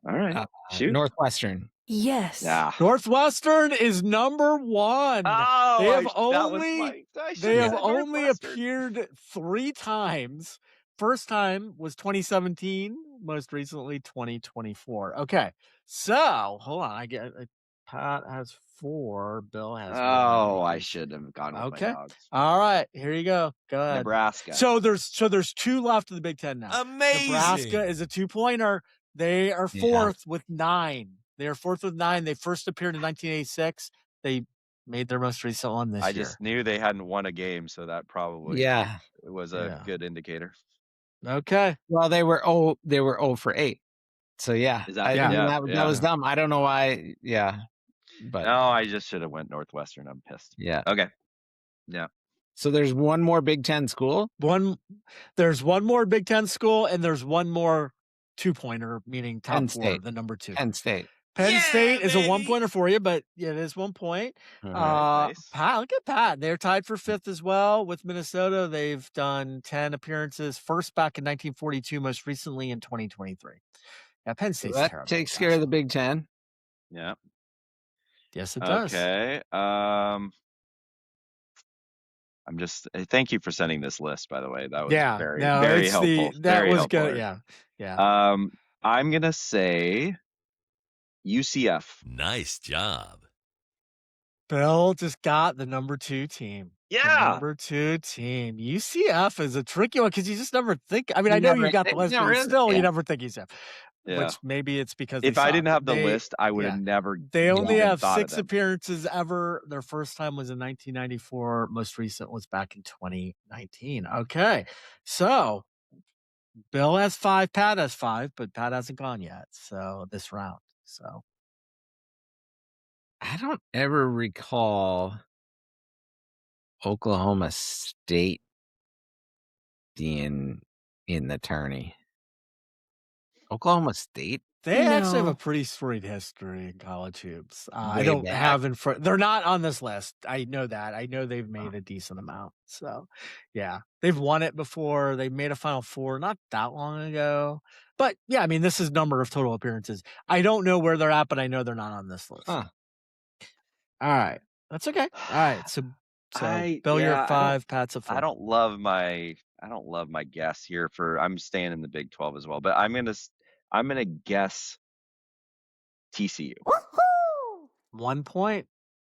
All right. Shoot. Northwestern. Yes. Yeah. Northwestern is number 1. Oh, They have I They have said only Northwestern. appeared 3 times. First time was 2017, most recently 2024. Okay. So, hold on. Pat has 4, Bill has 1. Oh, I should have gone with Okay. my dogs. All right, here you go. Go ahead. Nebraska. So there's 2 left in the Big 10 now. Amazing. Nebraska is a 2-pointer. They are 4th with 9. They are 4th with 9. They first appeared in 1986. They made their most recent one this year. I just knew they hadn't won a game, so that probably was a good indicator. Okay. Well, they were 0 for 8. So yeah. Is that I mean, that was yeah. dumb. I don't know why. Yeah. But No, I just should have went Northwestern. I'm pissed. yeah. Okay. Yeah. So there's one more Big 10 school. There's one more Big 10 school, and there's one more 2-pointer, meaning top Penn 4, State. the number 2. Penn State. Penn State is a baby. 1-pointer for you, but it is 1 point. All right, nice. Pat, look at Pat. They're tied for 5th as well with Minnesota. They've done 10 appearances, first back in 1942, most recently in 2023. Yeah, Penn State's That terrible. takes care of the Big 10. Yeah. Yes, it does. Okay. I'm just thank you for sending this list, by the way. That was very helpful. That very was helpful. good. Yeah. I'm gonna say UCF. Nice job. Bill just got the number 2 team. Yeah. The number 2 team. UCF is a tricky one because you just never think. I mean, I know you got the list, but still, you never think UCF. Yeah. Which maybe it's because if I didn't have the they, list, I would have never. They only even have thought 6 of them. appearances ever. Their first time was in 1994. Most recent was back in 2019. Okay, so Bill has 5, Pat has 5, but Pat hasn't gone yet. So this round. So I don't ever recall Oklahoma State being in the tourney. Oklahoma State? They actually have a No. pretty storied history in college hoops. I Way don't back? have in front. They're not on this list. I know that. I know they've made a decent amount. So, yeah, they've won it before. They made a Final Four not that long ago. But yeah, I mean, this is number of total appearances. I don't know where they're at, but I know they're not on this list. Huh. All right, that's okay. All right, so Bill, you're at 5. Pat's at 4. I don't love my guess here I'm staying in the Big 12 as well, but I'm gonna guess TCU. 1 point.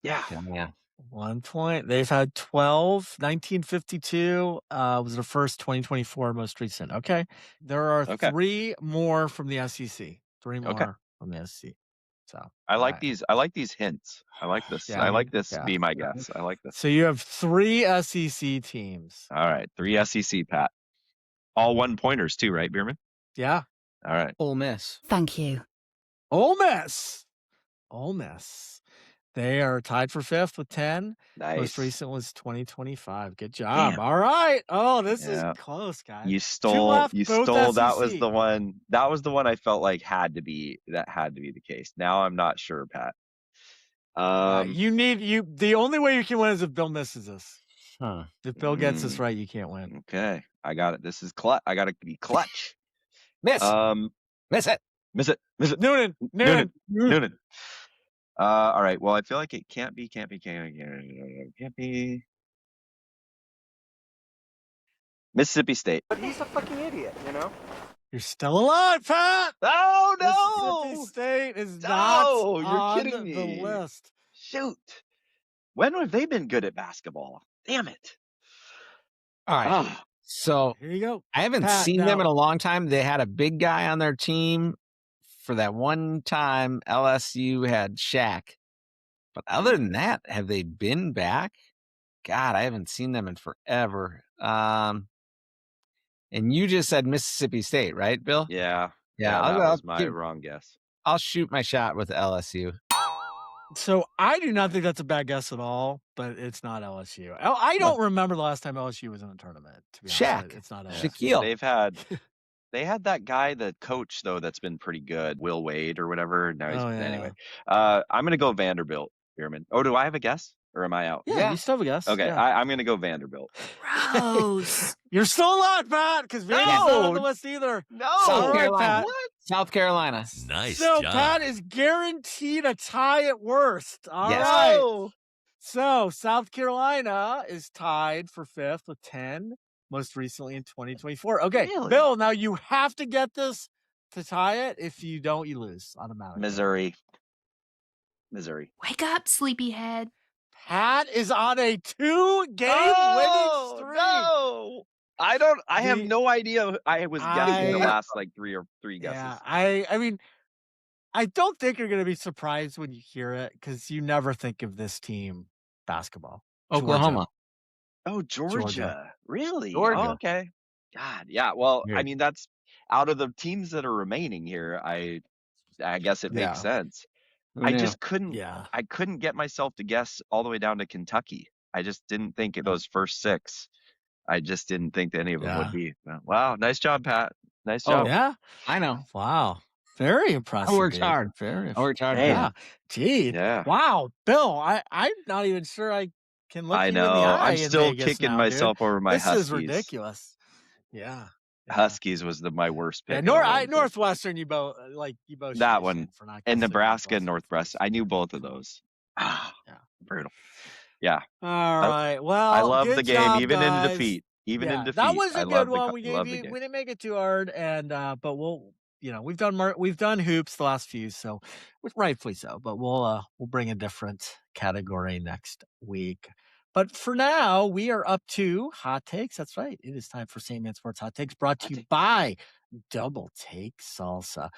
Yeah. Yeah. 1 point. They've had 12. 1952 was their first. 2024 most recent. Okay. There are Okay. 3 more from the SEC. 3 more Okay. from the SEC. So I like right. these hints. I like this. Yeah, I like this yeah. be my guess. I like this. So you have 3 SEC teams. All right. 3 SEC, Pat. All 1-pointers too, right, Bierman? Yeah. All right. Ole Miss. Thank you. Ole Miss. They are tied for 5th with 10. Nice. Most recent was 2025. Good job. Damn. All right. Oh, this is Yeah. close, guys. You 2 stole left, you both stole that was SEC. the one I felt like had to be the case. Now I'm not sure, Pat. The only way you can win is if Bill misses this. Huh. If Bill gets this right, you can't win. Okay. I got it. This is clutch. I got to be clutch. Miss. Miss it. Miss it. Noonan. All right. Well, I feel like it can't be. Mississippi State. But he's a fucking idiot, you know? You're still alive, Pat. Oh no! Mississippi State is No, not you're on kidding me. the list. Shoot. When have they been good at basketball? Damn it. All right. Ah, So Here you go. I haven't Pat, seen now- them in a long time. They had a big guy on their team for that one time LSU had Shaq. But other than that, have they been back? God, I haven't seen them in forever. And you just said Mississippi State, right, Bill? yeah. Yeah, that I'll was my wrong guess. I'll shoot my shot with LSU. So I do not think that's a bad guess at all, but it's not LSU. I don't remember the last time LSU was in a tournament. To be honest, Shaq. it's not LSU. Shaquille. They had that guy, the coach though, that's been pretty good, Will Wade or whatever. Now Oh, yeah. Anyway, I'm gonna go Vanderbilt, Bierman. Oh, do I have a guess or am I out? Yeah, you still have a guess. Okay, Yeah. I'm gonna go Vanderbilt. Gross. You're still alive, Pat, because Vegas not on the list either. No, South All right, Carolina. Pat. What? South Carolina. Nice So job. Pat is guaranteed a tie at worst. All Yes. right. No. So South Carolina is tied for 5th with 10, most recently in 2024. Okay, Really? Bill, now you have to get this to tie it. If you don't, you lose automatically. Missouri. Wake up, sleepyhead. Pat is on a 2-game winning streak. No. I have no idea. I was guessing the last like three guesses. Yeah, I mean, I don't think you're going to be surprised when you hear it because you never think of this team basketball. Oklahoma. Oh, Georgia. Really? Georgia. Oh, okay. God, yeah. Well, Weird. I mean, that's out of the teams that are remaining here. I guess it makes Yeah. sense. Who I knew? just couldn't. Yeah. I couldn't get myself to guess all the way down to Kentucky. I just didn't think of those first 6. I just didn't think that any of them Yeah. would be. Wow, nice job, Pat. Nice Oh, job. Yeah. I know. Wow. Very impressive. I worked dude. hard. Very I worked hard. Damn. Yeah. Gee. Yeah. Wow. Bill, I'm not even sure I can look I you in know. the eye I'm in still Vegas kicking now, myself over my dude. This Huskies. is ridiculous. Yeah. Huskies was my worst pick. Yeah, of the whole thing. Northwestern, you both should That be one. ashamed for not And guessing Nebraska and Northwestern. Northwestern. I knew both of those. Yeah. Brutal. Yeah. All right. Well, I love good the game, job, even in guys. defeat. Even in Yeah, defeat. that was I a love good the one. co- We love gave the you. game. We didn't make it too hard, and but we've done hoops the last few, so rightfully so. But we'll bring a different category next week. But for now, we are up to hot takes. That's right. It is time for St. Man Sports Hot Takes, brought to you by Double Take Salsa.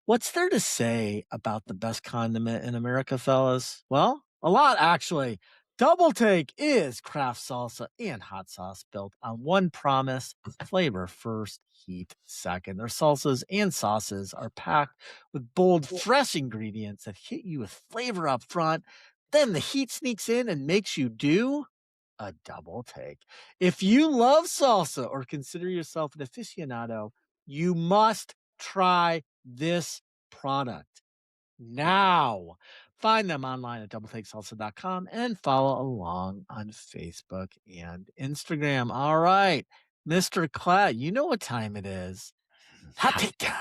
What's there to say about the best condiment in America, fellas? Well, a lot, actually. Double Take is craft salsa and hot sauce built on one promise: flavor first, heat second. Their salsas and sauces are packed with bold, fresh ingredients that hit you with flavor up front. Then the heat sneaks in and makes you do a double take. If you love salsa or consider yourself an aficionado, you must try this product now. Find them online at doubletakesalsa.com and follow along on Facebook and Instagram. All right, Mr. Klatt, you know what time it is. Hot take time.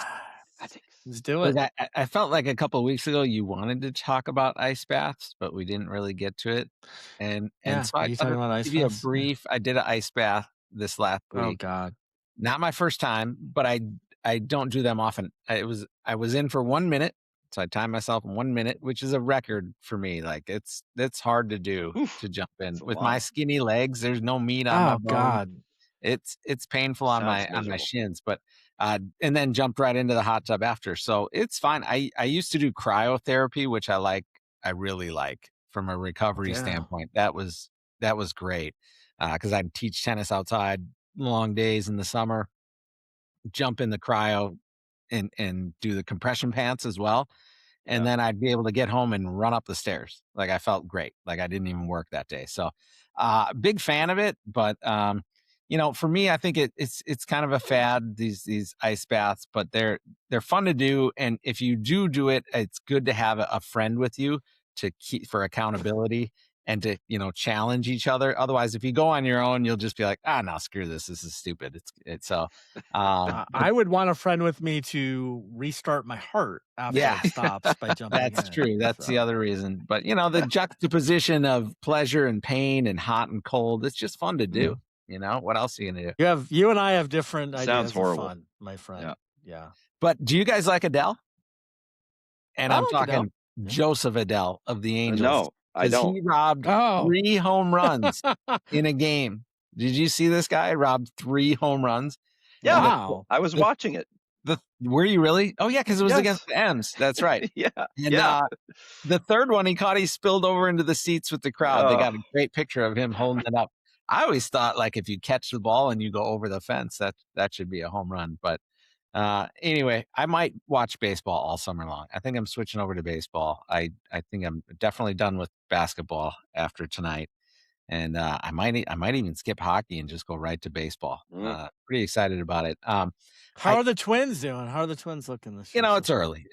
Let's do it. Look, I felt like a couple of weeks ago you wanted to talk about ice baths, but we didn't really get to it. And Yeah, so are I you thought talking I'd about ice give you a baths? Yeah. brief. I did an ice bath this last Oh week. God. Not my first time, but I don't do them often. I was in for 1 minute, so I timed myself in 1 minute, which is a record for me. Like it's hard to do to jump in with my skinny legs. There's no meat on my Oh bones. God. It's painful on my shins, but and then jumped right into the hot tub after. So it's fine. I used to do cryotherapy, which I really like from a recovery standpoint. That was great. Because I'd teach tennis outside, long days in the summer, jump in the cryo and do the compression pants as well. And then I'd be able to get home and run up the stairs. Like I felt great. Like I didn't even work that day. So big fan of it. But for me, I think it's kind of a fad, these ice baths, but they're fun to do. And if you do it, it's good to have a friend with you to keep for accountability and to, challenge each other. Otherwise, if you go on your own, you'll just be like, no, screw this. This is stupid. It's so I would want a friend with me to restart my heart after it stops by jumping That's in. true. That's the other reason. But the juxtaposition of pleasure and pain and hot and cold, it's just fun to do. What else are you gonna do? You and I have different Sounds ideas horrible. of fun, my friend. Yeah. But do you guys like Adell? And I I'm like talking Adell. Joseph Adell of the Angels. No, I don't. He robbed 3 home runs in a game. Did you see this guy robbed 3 home runs? Yeah, wow. I was watching it. Were you really? Oh yeah, because it was against the M's. That's right. And the third one he caught, he spilled over into the seats with the crowd. They got a great picture of him holding it up. I always thought, like, if you catch the ball and you go over the fence, that should be a home run. But anyway, I might watch baseball all summer long. I think I'm switching over to baseball. I think I'm definitely done with basketball after tonight. And I might even skip hockey and just go right to baseball. Pretty excited about it. How are the Twins doing? How are the Twins looking this year? It's early.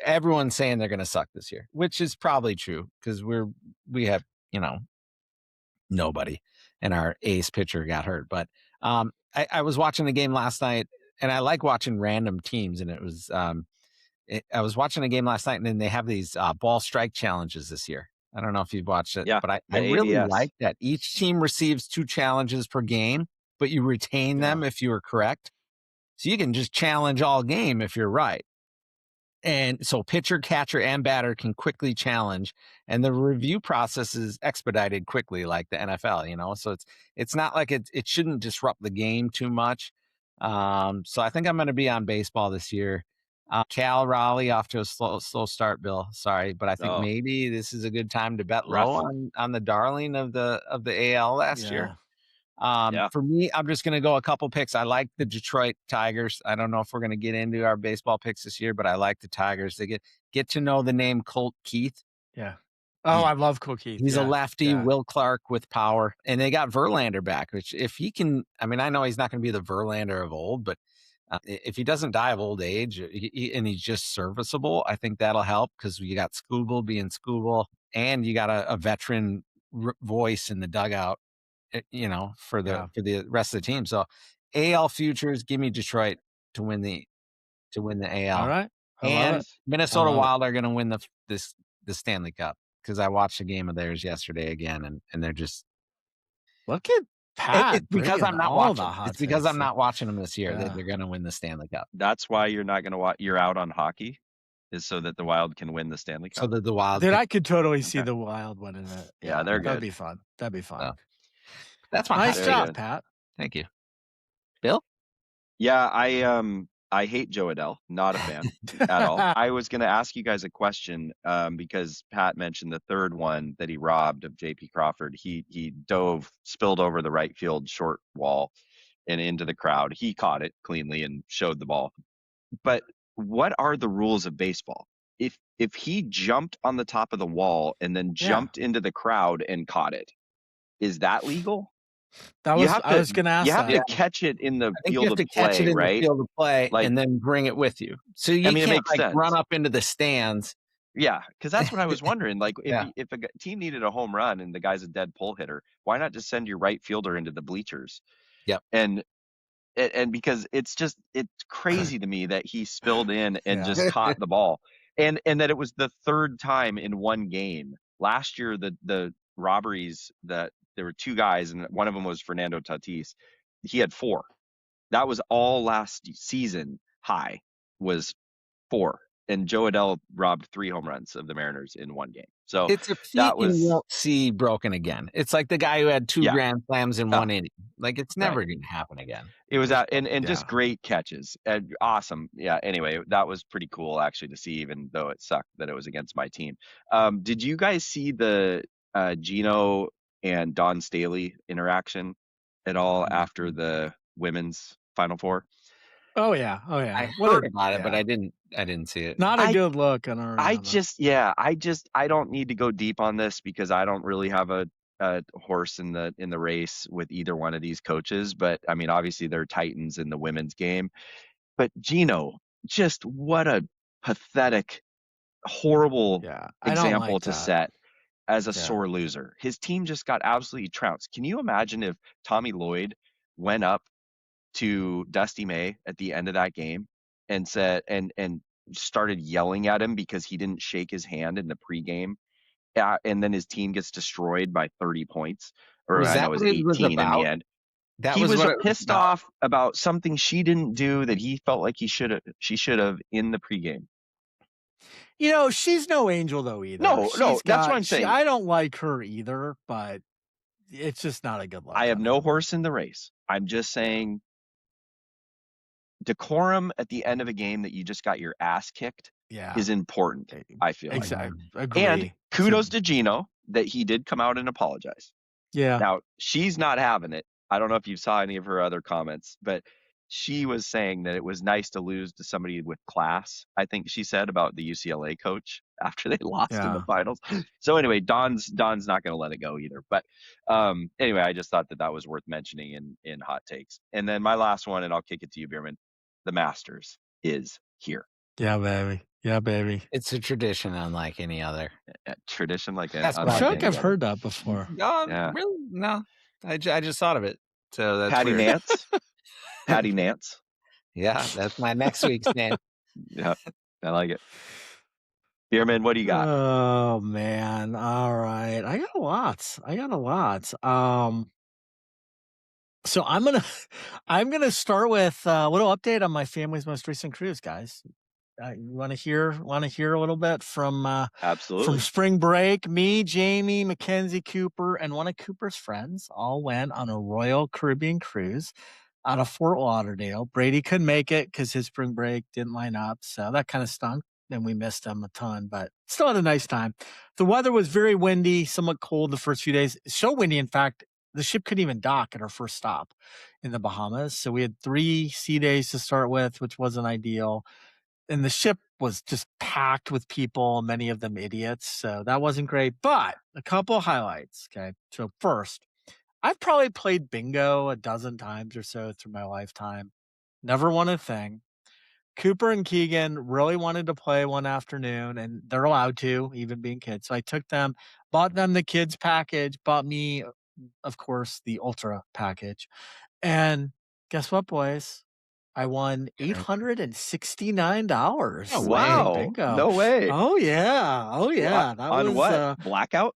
Everyone's saying they're going to suck this year, which is probably true because we have nobody, and our ace pitcher got hurt. But I was watching the game last night, and I like watching random teams. And it was I was watching a game last night, and then they have these ball strike challenges this year. I don't know if you've watched it, but I really like that each team receives 2 challenges per game, but you retain them if you are correct. So you can just challenge all game if you're right. And so pitcher, catcher, and batter can quickly challenge. And the review process is expedited quickly like the NFL, So it's not like it shouldn't disrupt the game too much. So I think I'm going to be on baseball this year. Cal Raleigh off to a slow start, Bill. Sorry, but I think maybe this is a good time to bet low on the darling of the AL last year. For me, I'm just going to go a couple picks. I like the Detroit Tigers. I don't know if we're going to get into our baseball picks this year, but I like the Tigers. They get to know the name Colt Keith. Yeah. Oh, I love Colt Keith. He's a lefty, Will Clark with power. And they got Verlander back, which if he can, I know he's not going to be the Verlander of old, but if he doesn't die of old age and he's just serviceable, I think that'll help because you got Scooble being Scooble and you got a veteran voice in the dugout, for the rest of the team. So AL futures, give me Detroit to win the AL. All right. And Minnesota Wild are going to win the Stanley Cup because I watched a game of theirs yesterday again, and they're just look at Pat. It's because I'm not watching. It's because I'm not watching them this year. Yeah. They're going to win the Stanley Cup. That's why you're not going to watch. You're out on hockey, is so that the Wild can win the Stanley Cup. So that the Wild. Dude, I could totally see the Wild winning it. Yeah, they're good. That'd be fun. So, that's my nice job, Pat. Thank you, Bill. Yeah, I hate Joe Adell. Not a fan at all. I was going to ask you guys a question because Pat mentioned the third one that he robbed of J.P. Crawford. He spilled over the right field short wall and into the crowd. He caught it cleanly and showed the ball. But what are the rules of baseball? If he jumped on the top of the wall and then jumped into the crowd and caught it, is that legal? I was going to ask you have that. to catch it in the I think you field have of to catch play, it in right? the field of play Like- and then bring it with you. So you I mean, it can't makes like sense. run up into the stands. Yeah, because that's what I was wondering. Like, Yeah. if a team needed a home run and the guy's a dead pull hitter, why not just send your right fielder into the bleachers? Yep. And because it's crazy to me that he spilled in and just caught the ball, and that it was the third time in one game. Last year, the robberies, that there were two guys, and one of them was Fernando Tatis. He had 4. That was all last season. High was 4. And Joe Adell robbed 3 home runs of the Mariners in one game. So It's a feat that was, you won't see broken again. It's like the guy who had 2 Yeah. grand slams in one inning. Like it's never Right. going to happen again. it was and Yeah. just great catches and awesome. Yeah. Anyway, that was pretty cool actually to see, even though it sucked that it was against my team. Did you guys see the Gino and Don Staley interaction at all after the women's Final Four? Oh yeah. I What heard a- about it, but yeah. I didn't see it. Not a good look on our. I don't need to go deep on this because I don't really have a horse in the race with either one of these coaches. But I mean, obviously they're titans in the women's game. But Gino, just what a pathetic, horrible I don't example like to that. set as a Yeah. sore loser. His team just got absolutely trounced. Can you imagine if Tommy Lloyd went up to Dusty May at the end of that game and said and started yelling at him because he didn't shake his hand in the pregame, and then his team gets destroyed by 30 points, or Was I that know it was what it was 18 in about? the end. That He was was what it was pissed about. off about something she didn't do that he felt like she should have in the pregame. You know, she's no angel though either. No, that's what I'm saying. I don't like her either, but it's just not a good look. I have on no her. horse in the race. I'm just saying decorum at the end of a game that you just got your ass kicked Yeah. is important, I feel like. Exactly. Agree. And kudos to Gino that he did come out and apologize. Yeah. Now, she's not having it. I don't know if you saw any of her other comments, but she was saying that it was nice to lose to somebody with class, I think she said, about the UCLA coach after they lost in the Yeah. finals. So anyway, Don's not going to let it go either. But anyway, I just thought that was worth mentioning in hot takes. And then my last one, and I'll kick it to you, Bierman. The Masters is here. Yeah, baby. Yeah, baby. It's a tradition unlike any other. Tradition like That's that. what I feel like I've heard that before. No, Yeah. really? No. I just thought of it. So that's Patty weird. Nance. Patty Nance. Yeah, that's my next week's name. Yeah, I like it. Bierman, what do you got? Oh man. All right. I got a lot. So I'm gonna start with a little update on my family's most recent cruise, guys. You want to hear a little bit from Absolutely. spring break? Me, Jamie, Mackenzie, Cooper, and one of Cooper's friends all went on a Royal Caribbean cruise out of Fort Lauderdale. Brady couldn't make it because his spring break didn't line up, so that kind of stunk. And we missed him a ton, but still had a nice time. The weather was very windy, somewhat cold the first few days. So windy, in fact, the ship couldn't even dock at our first stop in the Bahamas. So we had 3 sea days to start with, which wasn't ideal. And the ship was just packed with people, many of them idiots. So that wasn't great, but a couple of highlights. Okay. So first, I've probably played bingo a dozen times or so through my lifetime. Never won a thing. Cooper and Keegan really wanted to play one afternoon, and they're allowed to, even being kids. So I took them, bought them the kids package, bought me, of course, the ultra package. And guess what, boys? I won $869. Oh, in Wow. bingo. No way. Oh yeah. That On was what? Blackout?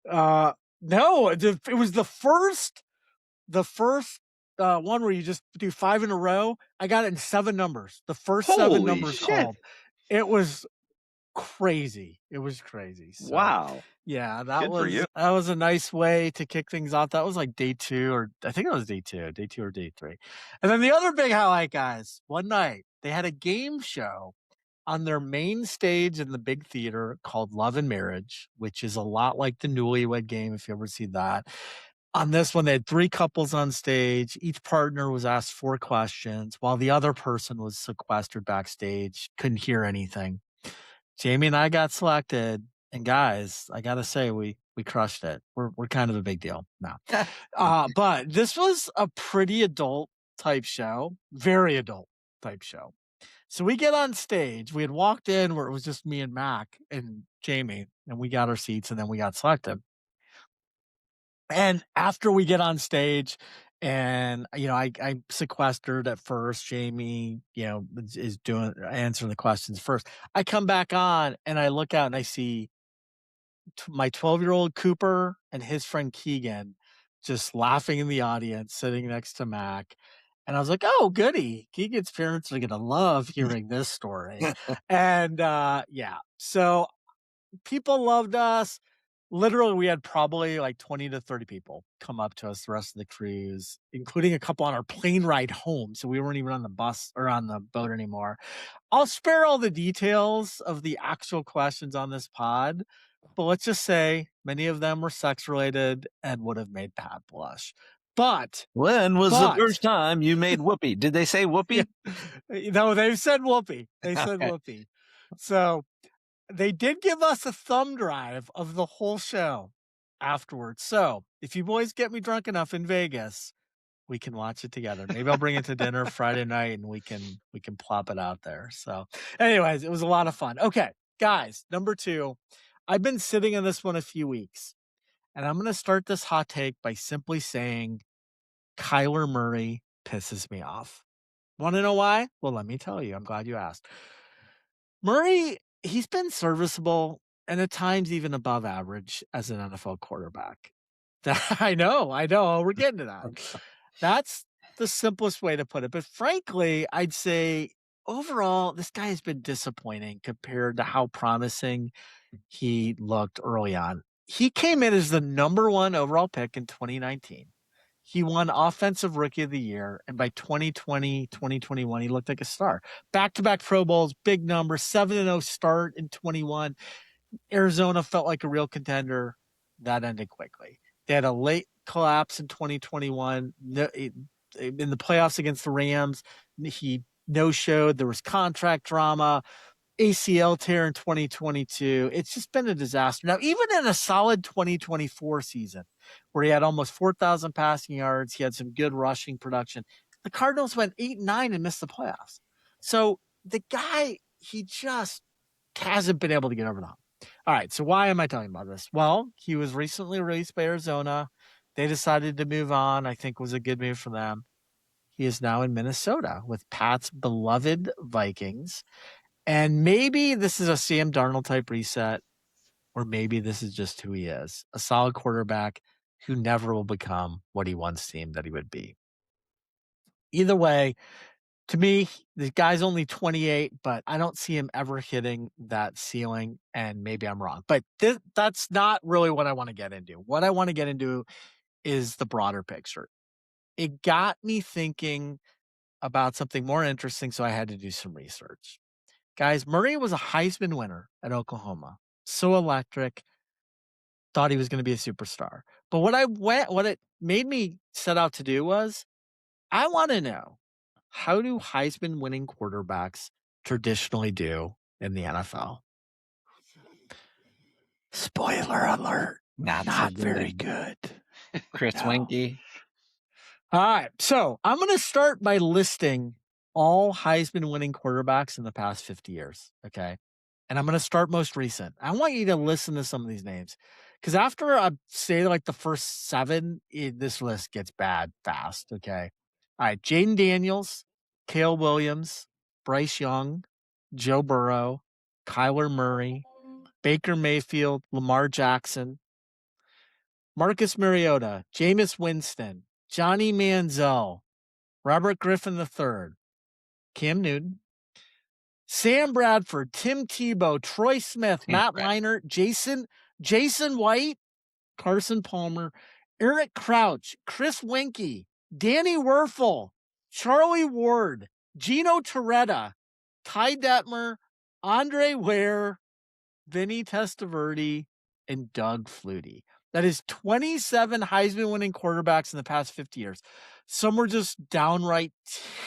no, it was the first one where you just do 5 in a row. I got it in 7 numbers. The first 7 Holy numbers shit. called. It was crazy. It was crazy. So, Wow. yeah, that Good for you. was a nice way to kick things off. That was like day 2, or I think it was day 2 or day 3. And then the other big highlight, guys, one night they had a game show on their main stage in the big theater called Love and Marriage, which is a lot like the Newlywed Game, if you ever see that. On this one, they had 3 couples on stage. Each partner was asked 4 questions while the other person was sequestered backstage, couldn't hear anything. Jamie and I got selected, and guys, I gotta say, we crushed it. We're kind of a big deal now. But this was a pretty adult type show, very adult type show. So we get on stage. We had walked in where it was just me and Mac and Jamie, and we got our seats, and then we got selected. And after we get on stage, and I sequestered at first. Jamie, is answering the questions first. I come back on, and I look out, and I see my 12-year-old Cooper and his friend Keegan just laughing in the audience, sitting next to Mac. And I was like, oh, goody. Keegan's parents are going to love hearing this story. And yeah, so people loved us. Literally, we had probably like 20 to 30 people come up to us the rest of the cruise, including a couple on our plane ride home. So we weren't even on the bus or on the boat anymore. I'll spare all the details of the actual questions on this pod, but let's just say many of them were sex related and would have made Pat blush. But when was the first time you made whoopee? Did they say whoopee? Yeah. No, they said whoopee. They said whoopee. So they did give us a thumb drive of the whole show afterwards. So if you boys get me drunk enough in Vegas, we can watch it together. Maybe I'll bring it to dinner Friday night and we can plop it out there. So anyways, it was a lot of fun. Okay, guys, number 2. I've been sitting in this one a few weeks, and I'm going to start this hot take by simply saying Kyler Murray pisses me off. Want to know why? Well, let me tell you. I'm glad you asked. Murray, he's been serviceable and at times even above average as an NFL quarterback. I know. We're getting to that. That's the simplest way to put it. But frankly, I'd say overall, this guy has been disappointing compared to how promising he looked early on. He came in as the number 1 overall pick in 2019. He won Offensive Rookie of the Year, and by 2020, 2021, he looked like a star. Back-to-back Pro Bowls, big numbers, 7-0 start in 21. Arizona felt like a real contender. That ended quickly. They had a late collapse in 2021. In the playoffs against the Rams, he no-showed. There was contract drama. ACL tear in 2022. It's just been a disaster. Now, even in a solid 2024 season, where he had almost 4,000 passing yards, he had some good rushing production, the Cardinals went 8-9 and missed the playoffs. So the guy, he just hasn't been able to get over the hump. All right, so why am I talking about this? Well, he was recently released by Arizona. They decided to move on. I think was a good move for them. He is now in Minnesota with Pat's beloved Vikings. And maybe this is a Sam Darnold type reset, or maybe this is just who he is, a solid quarterback who never will become what he once seemed that he would be. Either way, to me, the guy's only 28, but I don't see him ever hitting that ceiling, and maybe I'm wrong. But that's not really what I want to get into. What I want to get into is the broader picture. It got me thinking about something more interesting, so I had to do some research. Guys, Murray was a Heisman winner at Oklahoma. So electric. Thought he was going to be a superstar. But what it made me set out to do was, I want to know, how do Heisman winning quarterbacks traditionally do in the NFL? Spoiler alert. Not very good. Chris Winkie. All right. So I'm going to start by listing all Heisman winning quarterbacks in the past 50 years. Okay. And I'm going to start most recent. I want you to listen to some of these names, because after I say like the first 7, this list gets bad fast. Okay. All right. Jaden Daniels, Cale Williams, Bryce Young, Joe Burrow, Kyler Murray, Baker Mayfield, Lamar Jackson, Marcus Mariota, Jameis Winston, Johnny Manziel, Robert Griffin III, Cam Newton, Sam Bradford, Tim Tebow, Troy Smith, Matt Leinart, Jason White, Carson Palmer, Eric Crouch, Chris Winkie, Danny Werfel, Charlie Ward, Gino Torretta, Ty Detmer, Andre Ware, Vinny Testaverde, and Doug Flutie. That is 27 Heisman-winning quarterbacks in the past 50 years. Some were just downright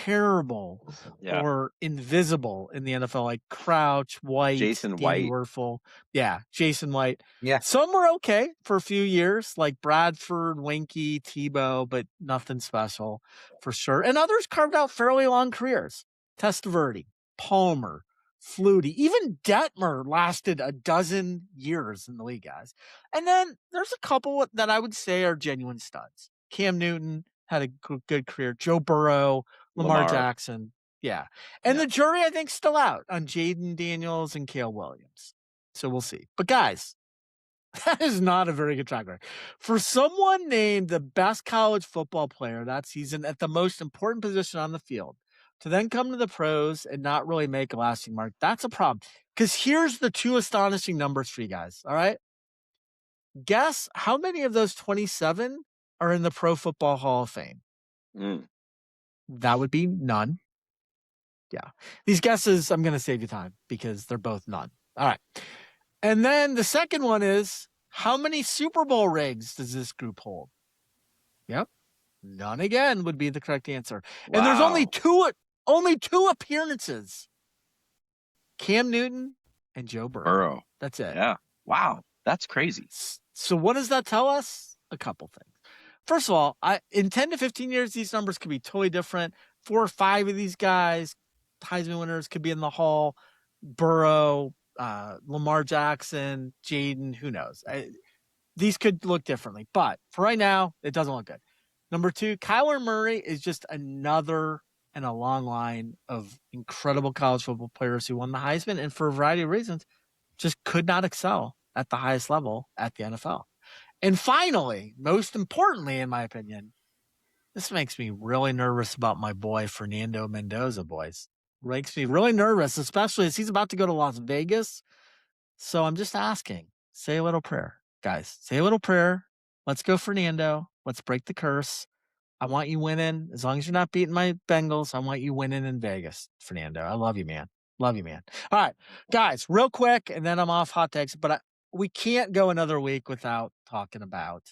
terrible or invisible in the NFL, like Crouch, White, Danny Werfel. Yeah, Jason White. Yeah. Some were okay for a few years, like Bradford, Winkie, Tebow, but nothing special for sure. And others carved out fairly long careers. Testaverde, Palmer, Flutie, even Detmer lasted a dozen years in the league, guys. And then there's a couple that I would say are genuine studs. Cam Newton had a good career. Joe Burrow, Lamar Jackson. Yeah. And the jury, I think, still out on Jaden Daniels and Cale Williams. So we'll see. But guys, that is not a very good track record. For someone named the best college football player that season at the most important position on the field, to then come to the pros and not really make a lasting mark, that's a problem. Because here's the two astonishing numbers for you guys, all right? Guess how many of those 27 are in the Pro Football Hall of Fame? That would be none. Yeah. These guesses, I'm going to save you time because they're both none. All right. And then the second one is, how many Super Bowl rings does this group hold? Yep. None again would be the correct answer. Wow. And there's only two appearances. Cam Newton and Joe Burrow. That's it. Yeah. Wow. That's crazy. So what does that tell us? A couple things. First of all, in 10 to 15 years, these numbers could be totally different. 4 or 5 of these guys, Heisman winners, could be in the Hall. Burrow, Lamar Jackson, Jaden, who knows? These could look differently. But for right now, it doesn't look good. Number 2, Kyler Murray is just another in a long line of incredible college football players who won the Heisman and for a variety of reasons just could not excel at the highest level at the NFL. And finally, most importantly, in my opinion, this makes me really nervous about my boy, Fernando Mendoza, boys. Makes me really nervous, especially as he's about to go to Las Vegas. So I'm just asking, say a little prayer. Guys, say a little prayer. Let's go, Fernando. Let's break the curse. I want you winning. As long as you're not beating my Bengals, I want you winning in Vegas, Fernando. I love you, man. Love you, man. All right, guys, real quick, and then I'm off hot takes. But we can't go another week without talking about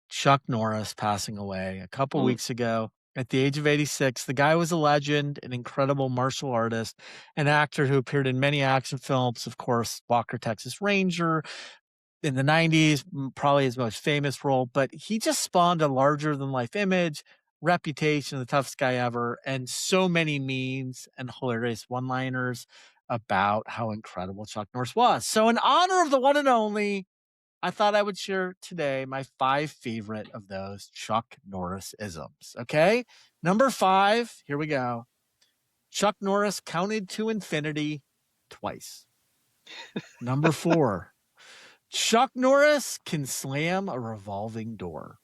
Chuck Norris passing away a couple weeks ago at the age of 86. The guy was a legend, an incredible martial artist, an actor who appeared in many action films. Of course, Walker, Texas Ranger. In the 90s, probably his most famous role, but he just spawned a larger-than-life image, reputation, the toughest guy ever, and so many memes and hilarious one-liners about how incredible Chuck Norris was. So in honor of the one and only, I thought I would share today my 5 favorite of those Chuck Norris-isms, okay? Number 5, here we go. Chuck Norris counted to infinity twice. Number 4. Chuck Norris can slam a revolving door.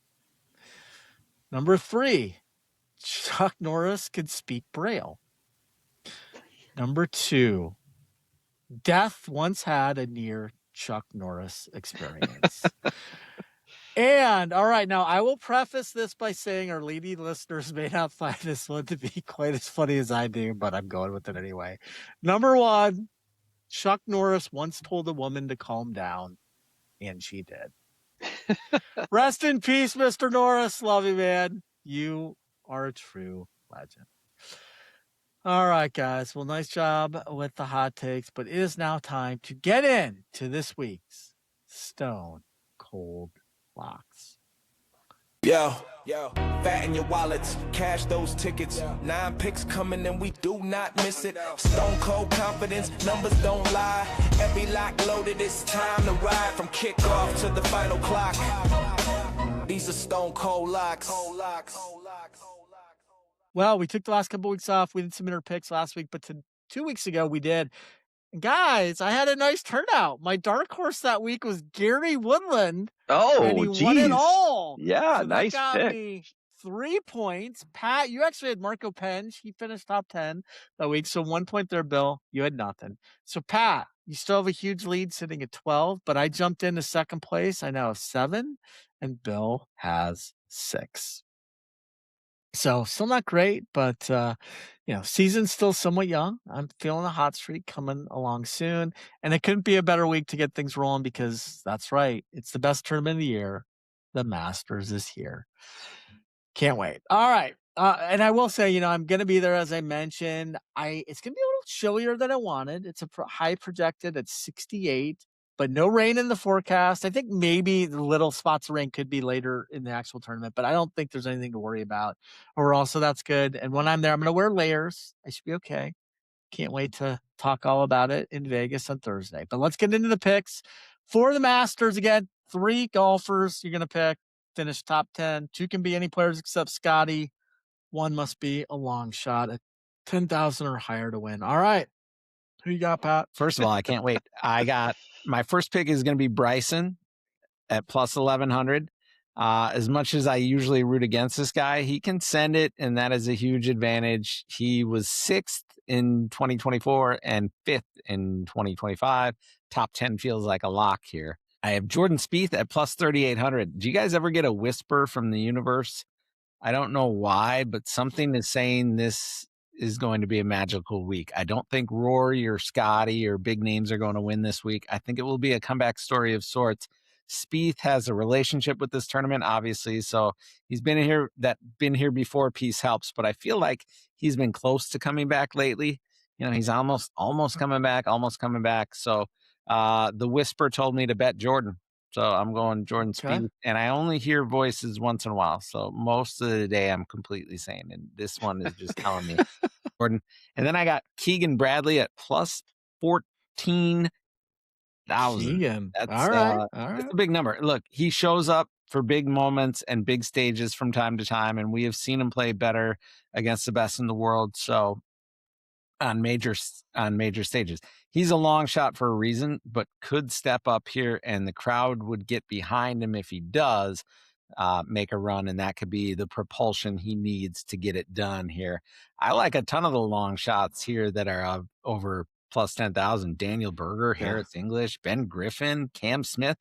Number 3, Chuck Norris can speak Braille. Number 2, death once had a near Chuck Norris experience. And, all right, now I will preface this by saying our lady listeners may not find this one to be quite as funny as I do, but I'm going with it anyway. Number 1, Chuck Norris once told a woman to calm down. And she did. Rest in peace, Mr. Norris. Love you, man. You are a true legend. All right, guys. Well, nice job with the hot takes, but it is now time to get into this week's Stone Cold Locks. Yo, fatten your wallets, cash those tickets. 9 picks coming and we do not miss it. Stone cold confidence, numbers don't lie. Every lock loaded, it's time to ride from kickoff to the final clock. These are stone cold locks. Well, we took the last couple weeks off. We did submit our picks last week, but 2 weeks ago we did. Guys, I had a nice turnout. My dark horse that week was Gary Woodland. Oh, and he won it all. Yeah, so nice that got pick. me 3 points. Pat, you actually had Marco Penge. He finished top 10 that week. So 1 point there, Bill. You had nothing. So, Pat, you still have a huge lead sitting at 12, but I jumped into second place. I now have 7, and Bill has 6. So still not great, but season's still somewhat young. I'm feeling a hot streak coming along soon, and it couldn't be a better week to get things rolling because that's right. It's the best tournament of the year. The Masters is here. Can't wait. All right. And I will say, I'm going to be there, as I mentioned. It's going to be a little chillier than I wanted. It's a high projected at 68, but no rain in the forecast. I think maybe the little spots of rain could be later in the actual tournament, but I don't think there's anything to worry about. Overall, so that's good. And when I'm there, I'm going to wear layers. I should be okay. Can't wait to talk all about it in Vegas on Thursday. But let's get into the picks for the Masters. Again, 3 golfers you're going to pick. Finish top 10. 2 can be any players except Scotty. 1 must be a long shot at 10,000 or higher to win. All right. Who you got, Pat? First of all, I can't wait. I got my first pick is going to be Bryson at plus 1,100. As much as I usually root against this guy, he can send it, and that is a huge advantage. He was 6th in 2024 and 5th in 2025. Top 10 feels like a lock here. I have Jordan Spieth at plus 3,800. Do you guys ever get a whisper from the universe? I don't know why, but something is saying this is going to be a magical week. I don't think Rory or Scotty or big names are going to win this week. I think it will be a comeback story of sorts. Spieth has a relationship with this tournament, obviously, so he's been here before. Peace helps, but I feel like he's been close to coming back lately. He's almost coming back. So the whisper told me to bet Jordan. So I'm going Jordan Spieth, and I only hear voices once in a while. So most of the day I'm completely sane, and this one is just telling me Jordan. And then I got Keegan Bradley at plus 14,000. Keegan. That's all right. That's a big number. Look, he shows up for big moments and big stages from time to time, and we have seen him play better against the best in the world. So on major stages, he's a long shot for a reason, but could step up here, and the crowd would get behind him if he does make a run, and that could be the propulsion he needs to get it done here. I like a ton of the long shots here that are over plus 10,000. Daniel Berger, Harris English, Ben Griffin, Cam Smith,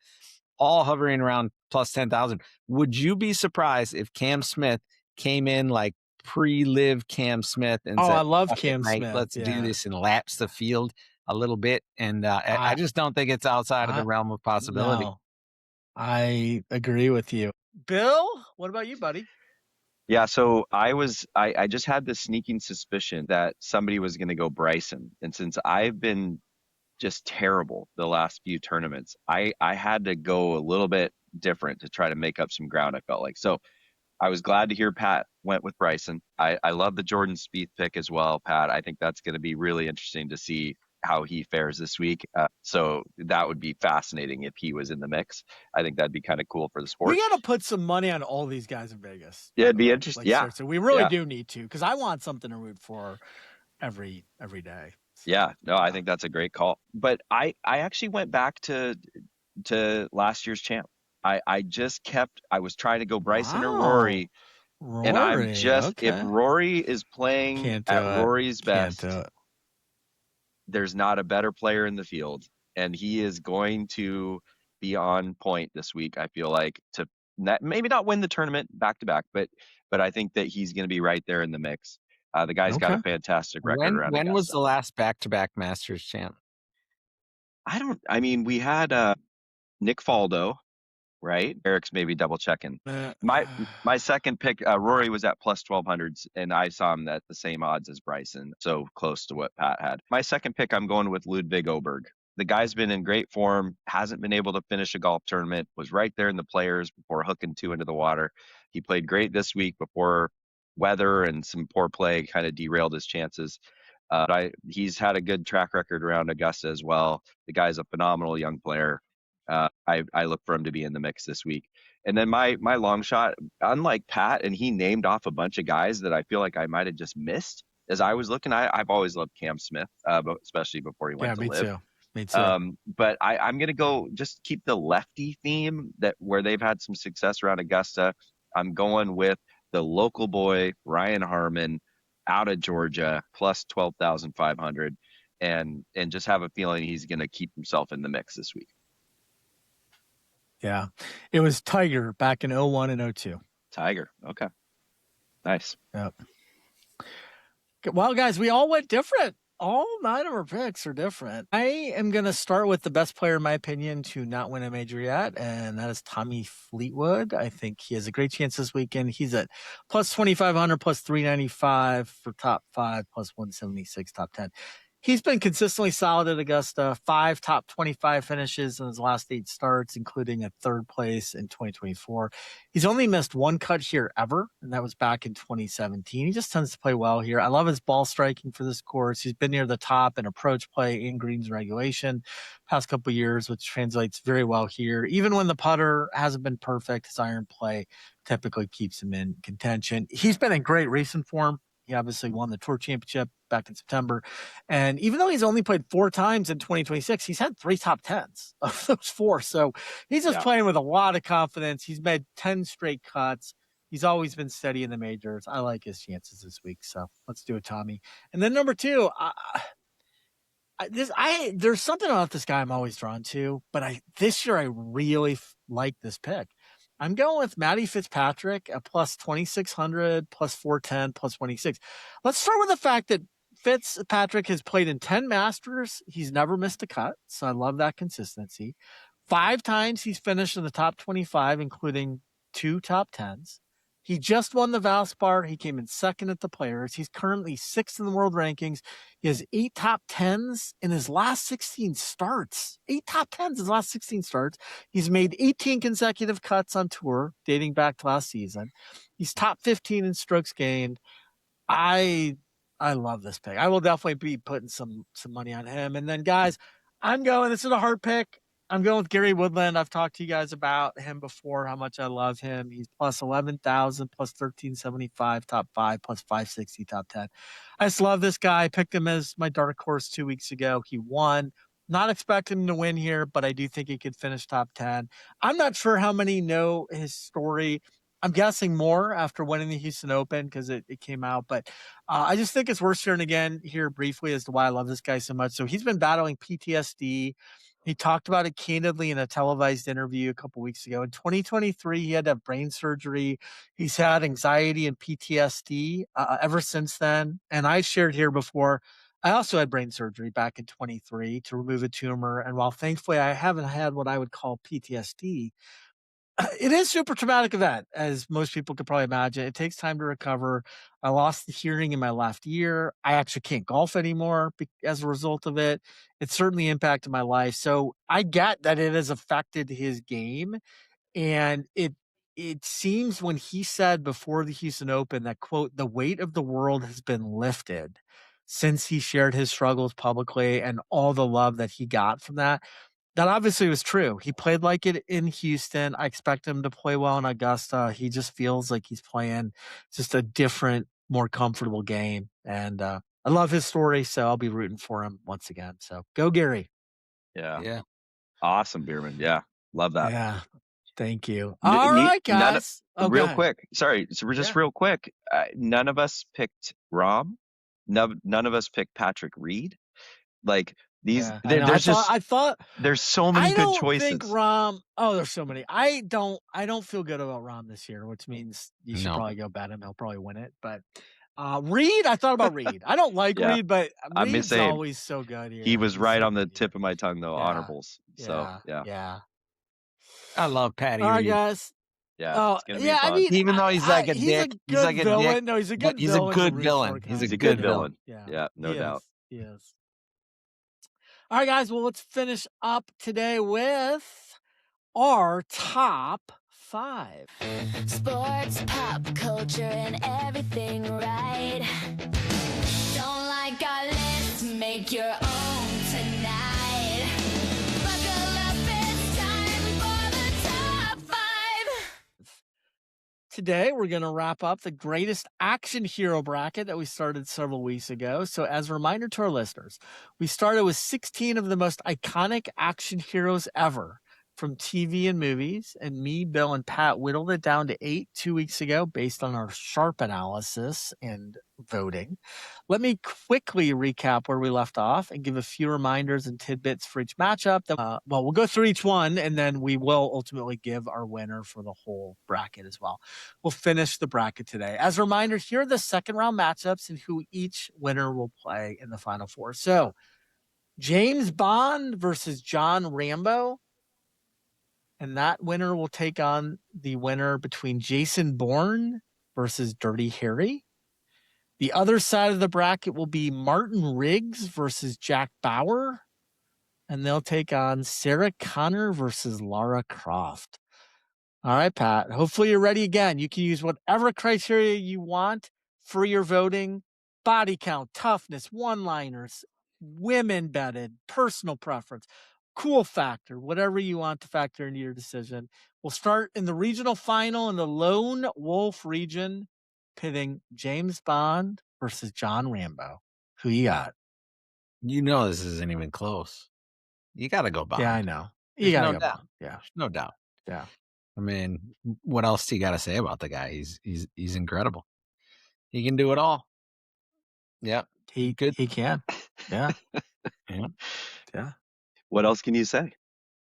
all hovering around plus 10,000. Would you be surprised if Cam Smith came in like pre-live Cam Smith and said, I love "Fuck it, Cam mate, Smith. let's do this," and laps the field a little bit? And I just don't think it's outside of the realm of possibility. No, I agree with you. Bill, what about you, buddy? Yeah, so I just had this sneaking suspicion that somebody was going to go Bryson. And since I've been just terrible the last few tournaments, I had to go a little bit different to try to make up some ground, I felt like. So I was glad to hear Pat went with Bryson. I love the Jordan Spieth pick as well, Pat. I think that's going to be really interesting to see how he fares this week. So that would be fascinating if he was in the mix. I think that'd be kind of cool for the sport. We got to put some money on all these guys in Vegas. Yeah, it'd be interesting. Yeah. Seriously, we really do need to, because I want something to root for every day. Yeah, no, I think that's a great call. But I actually went back to last year's champ. I was trying to go Bryson or Rory. And I'm just, if Rory is playing at Rory's best, there's not a better player in the field, and he is going to be on point this week. I feel like to maybe not win the tournament back to back, but I think that he's going to be right there in the mix. The guy's got a fantastic record around. When was the last back-to-back Masters champ? We had Nick Faldo, right? Eric's maybe double checking. My second pick, Rory, was at plus 1,200s, and I saw him at the same odds as Bryson, so close to what Pat had. My second pick, I'm going with Ludwig Oberg. The guy's been in great form, hasn't been able to finish a golf tournament, was right there in the players before hooking 2 into the water. He played great this week before weather and some poor play kind of derailed his chances. He's had a good track record around Augusta as well. The guy's a phenomenal young player. I look for him to be in the mix this week. And then my long shot, unlike Pat, and he named off a bunch of guys that I feel like I might have just missed as I was looking. I've always loved Cam Smith, especially before he went to LIV. Me too. But I'm going to go just keep the lefty theme where they've had some success around Augusta. I'm going with the local boy, Ryan Harmon, out of Georgia, plus 12,500, and just have a feeling he's going to keep himself in the mix this week. Yeah. It was Tiger back in 01 and 02. Tiger. Okay. Nice. Yep. Well, guys, we all went different. All 9 of our picks are different. I am going to start with the best player, in my opinion, to not win a major yet, and that is Tommy Fleetwood. I think he has a great chance this weekend. He's at plus 2,500, plus 395 for top 5, plus 176 top 10. He's been consistently solid at Augusta, 5 top 25 finishes in his last 8 starts, including a 3rd place in 2024. He's only missed 1 cut here ever, and that was back in 2017. He just tends to play well here. I love his ball striking for this course. He's been near the top in approach play in greens regulation past couple of years, which translates very well here. Even when the putter hasn't been perfect, his iron play typically keeps him in contention. He's been in great recent form. He obviously won the Tour Championship back in September. And even though he's only played 4 times in 2026, he's had 3 top 10s of those 4. So he's just playing with a lot of confidence. He's made 10 straight cuts. He's always been steady in the majors. I like his chances this week. So let's do it, Tommy. And then number 2, there's something about this guy I'm always drawn to, but this year I really like this pick. I'm going with Matty Fitzpatrick at plus 2,600, plus 410, plus 26. Let's start with the fact that Fitzpatrick has played in 10 Masters. He's never missed a cut, so I love that consistency. 5 times he's finished in the top 25, including 2 top 10s. He just won the Valspar. He came in 2nd at the Players. He's currently 6th in the world rankings. He has 8 top 10s in his last 16 starts. 8 top 10s in his last 16 starts. He's made 18 consecutive cuts on tour, dating back to last season. He's top 15 in strokes gained. I love this pick. I will definitely be putting some money on him. And then, guys, this is a hard pick. I'm going with Gary Woodland. I've talked to you guys about him before, how much I love him. He's plus 11,000, plus 1,375, top 5, plus 560, top 10. I just love this guy. I picked him as my dark horse 2 weeks ago. He won. Not expecting him to win here, but I do think he could finish top 10. I'm not sure how many know his story. I'm guessing more after winning the Houston Open because it came out. But I just think it's worth sharing again here briefly as to why I love this guy so much. So he's been battling PTSD. He talked about it candidly in a televised interview a couple weeks ago. In 2023, he had to have brain surgery. He's had anxiety and PTSD ever since then. And I shared here before, I also had brain surgery back in 23 to remove a tumor. And while thankfully I haven't had what I would call PTSD, it is a super traumatic event, as most people could probably imagine. It takes time to recover. I lost the hearing in my left ear. I actually can't golf anymore as a result of it. It certainly impacted my life. So I get that it has affected his game. And it seems when he said before the Houston Open that, quote, the weight of the world has been lifted since he shared his struggles publicly and all the love that he got from that. That obviously was true. He played like it in Houston. I expect him to play well in Augusta. He just feels like he's playing just a different, more comfortable game. And I love his story, so I'll be rooting for him once again. So go, Gary. Yeah. Awesome, Bierman. Yeah. Love that. Yeah. Thank you. All right, guys. Real quick. Sorry. So we're just real quick. None of us picked Rahm. None of us picked Patrick Reed. Like, there's so many good choices. I don't think Rahm. Oh, there's so many. I don't feel good about Rahm this year, which means you should probably go bet him. He'll probably win it. But Reed, I thought about Reed. I don't like Reed, but Reed's always so good here. He was right on the tip of my tongue, though. Honorables. So yeah. I love Patty All right, Reed. guys. Yeah, it's gonna be fun. I mean, even though he's like a dick, he's like a villain. Dick. No, he's a good villain. He's a good villain. He's a good villain. Yeah, no doubt. Yes. All right, guys. Well, let's finish up today with our top 5. Sports, pop culture, and everything right. Don't like our list, make your own tonight. Buckle up, it's time for the top 5. Today, we're going to wrap up the greatest action hero bracket that we started several weeks ago. So as a reminder to our listeners, we started with 16 of the most iconic action heroes ever. from TV and movies, and me, Bill, and Pat whittled it down to 8 2 weeks ago based on our sharp analysis and voting. Let me quickly recap where we left off and give a few reminders and tidbits for each matchup. We'll go through each one, and then we will ultimately give our winner for the whole bracket as well. We'll finish the bracket today. As a reminder, here are the second round matchups and who each winner will play in the Final Four. So, James Bond versus John Rambo. And that winner will take on the winner between Jason Bourne versus Dirty Harry. The other side of the bracket will be Martin Riggs versus Jack Bauer. And they'll take on Sarah Connor versus Lara Croft. All right, Pat. Hopefully you're ready again. You can use whatever criteria you want for your voting. Body count, toughness, one-liners, women betted, personal preference, cool factor, whatever you want to factor into your decision. We'll start in the regional final in the Lone Wolf region, pitting James Bond versus John Rambo. Who you got? You know this isn't even close. You got to go Bond. Yeah, I know. You There's got to no go doubt. Bond. Yeah. There's no doubt. Yeah. I mean, what else do you got to say about the guy? He's incredible. He can do it all. Yeah. He can. Yeah. Yeah. Yeah. What else can you say?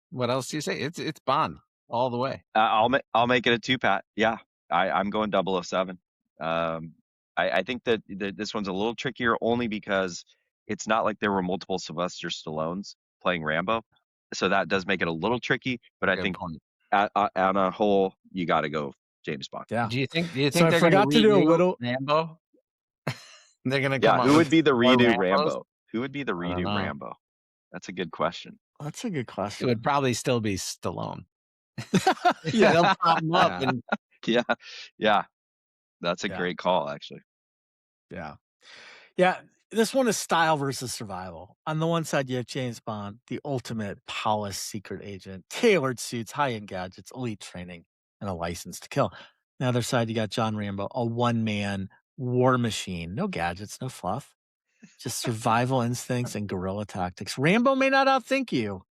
What else do you say? It's Bond all the way. I'll make it a 2, Pat. Yeah, I'm going 007. I think that this one's a little trickier only because it's not like there were multiple Sylvester Stallones playing Rambo, so that does make it a little tricky. But I think on a whole, you got to go James Bond. Yeah. Do you think So I they're forgot to do a little Rambo? They're gonna come up who with would be the more redo Rambos? Rambo? Who would be the I don't redo know. Rambo? That's a good question. That's a good It question. would probably still be Stallone. Yeah. They'll prop him up and Yeah. That's a great call, actually. Yeah. Yeah. This one is style versus survival. On the one side, you have James Bond, the ultimate polished secret agent, tailored suits, high-end gadgets, elite training, and a license to kill. On the other side, you got John Rambo, a one-man war machine. No gadgets, no fluff, just survival instincts and guerrilla tactics. Rambo may not outthink you,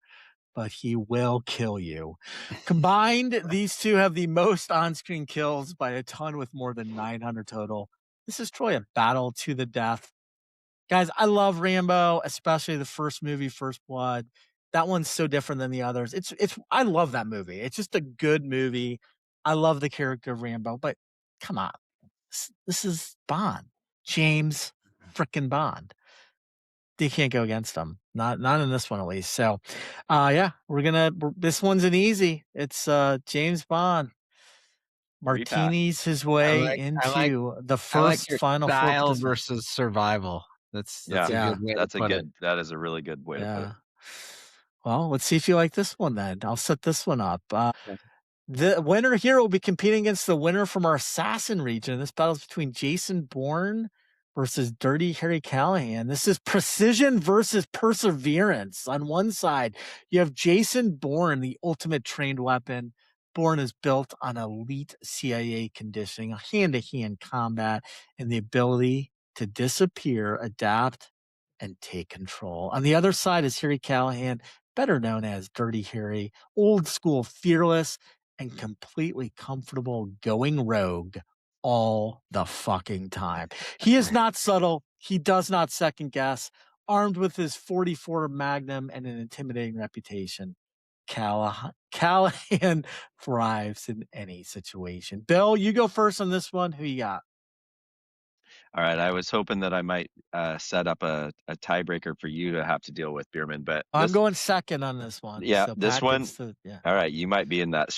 but he will kill you. Combined, these two have the most on-screen kills by a ton with more than 900 total. This is truly a battle to the death. Guys, I love Rambo, especially the first movie, First Blood. That one's so different than the others. I love that movie. It's just a good movie. I love the character of Rambo, but come on. This is Bond. James frickin' Bond. They can't go against them. Not in this one at least. So this one's an easy. It's James Bond. Martinis his way into the first Final Four. Style versus survival. That's a good way to put it. That is a really good way to put it. Well, let's see if you like this one then. I'll set this one up. The winner here will be competing against the winner from our Assassin region. This battle is between Jason Bourne versus Dirty Harry Callahan. This is precision versus perseverance. On one side, you have Jason Bourne, the ultimate trained weapon. Bourne is built on elite CIA conditioning, hand-to-hand combat, and the ability to disappear, adapt, and take control. On the other side is Harry Callahan, better known as Dirty Harry, old school, fearless, and completely comfortable going rogue all the fucking time. He is not subtle. He does not second guess. Armed with his .44 Magnum and an intimidating reputation, Callahan thrives in any situation. Bill, you go first on this one. Who you got? All right. I was hoping that I might set up a tiebreaker for you to have to deal with, Bierman, but I'm going second on this one. Yeah, so this one. All right. You might be in that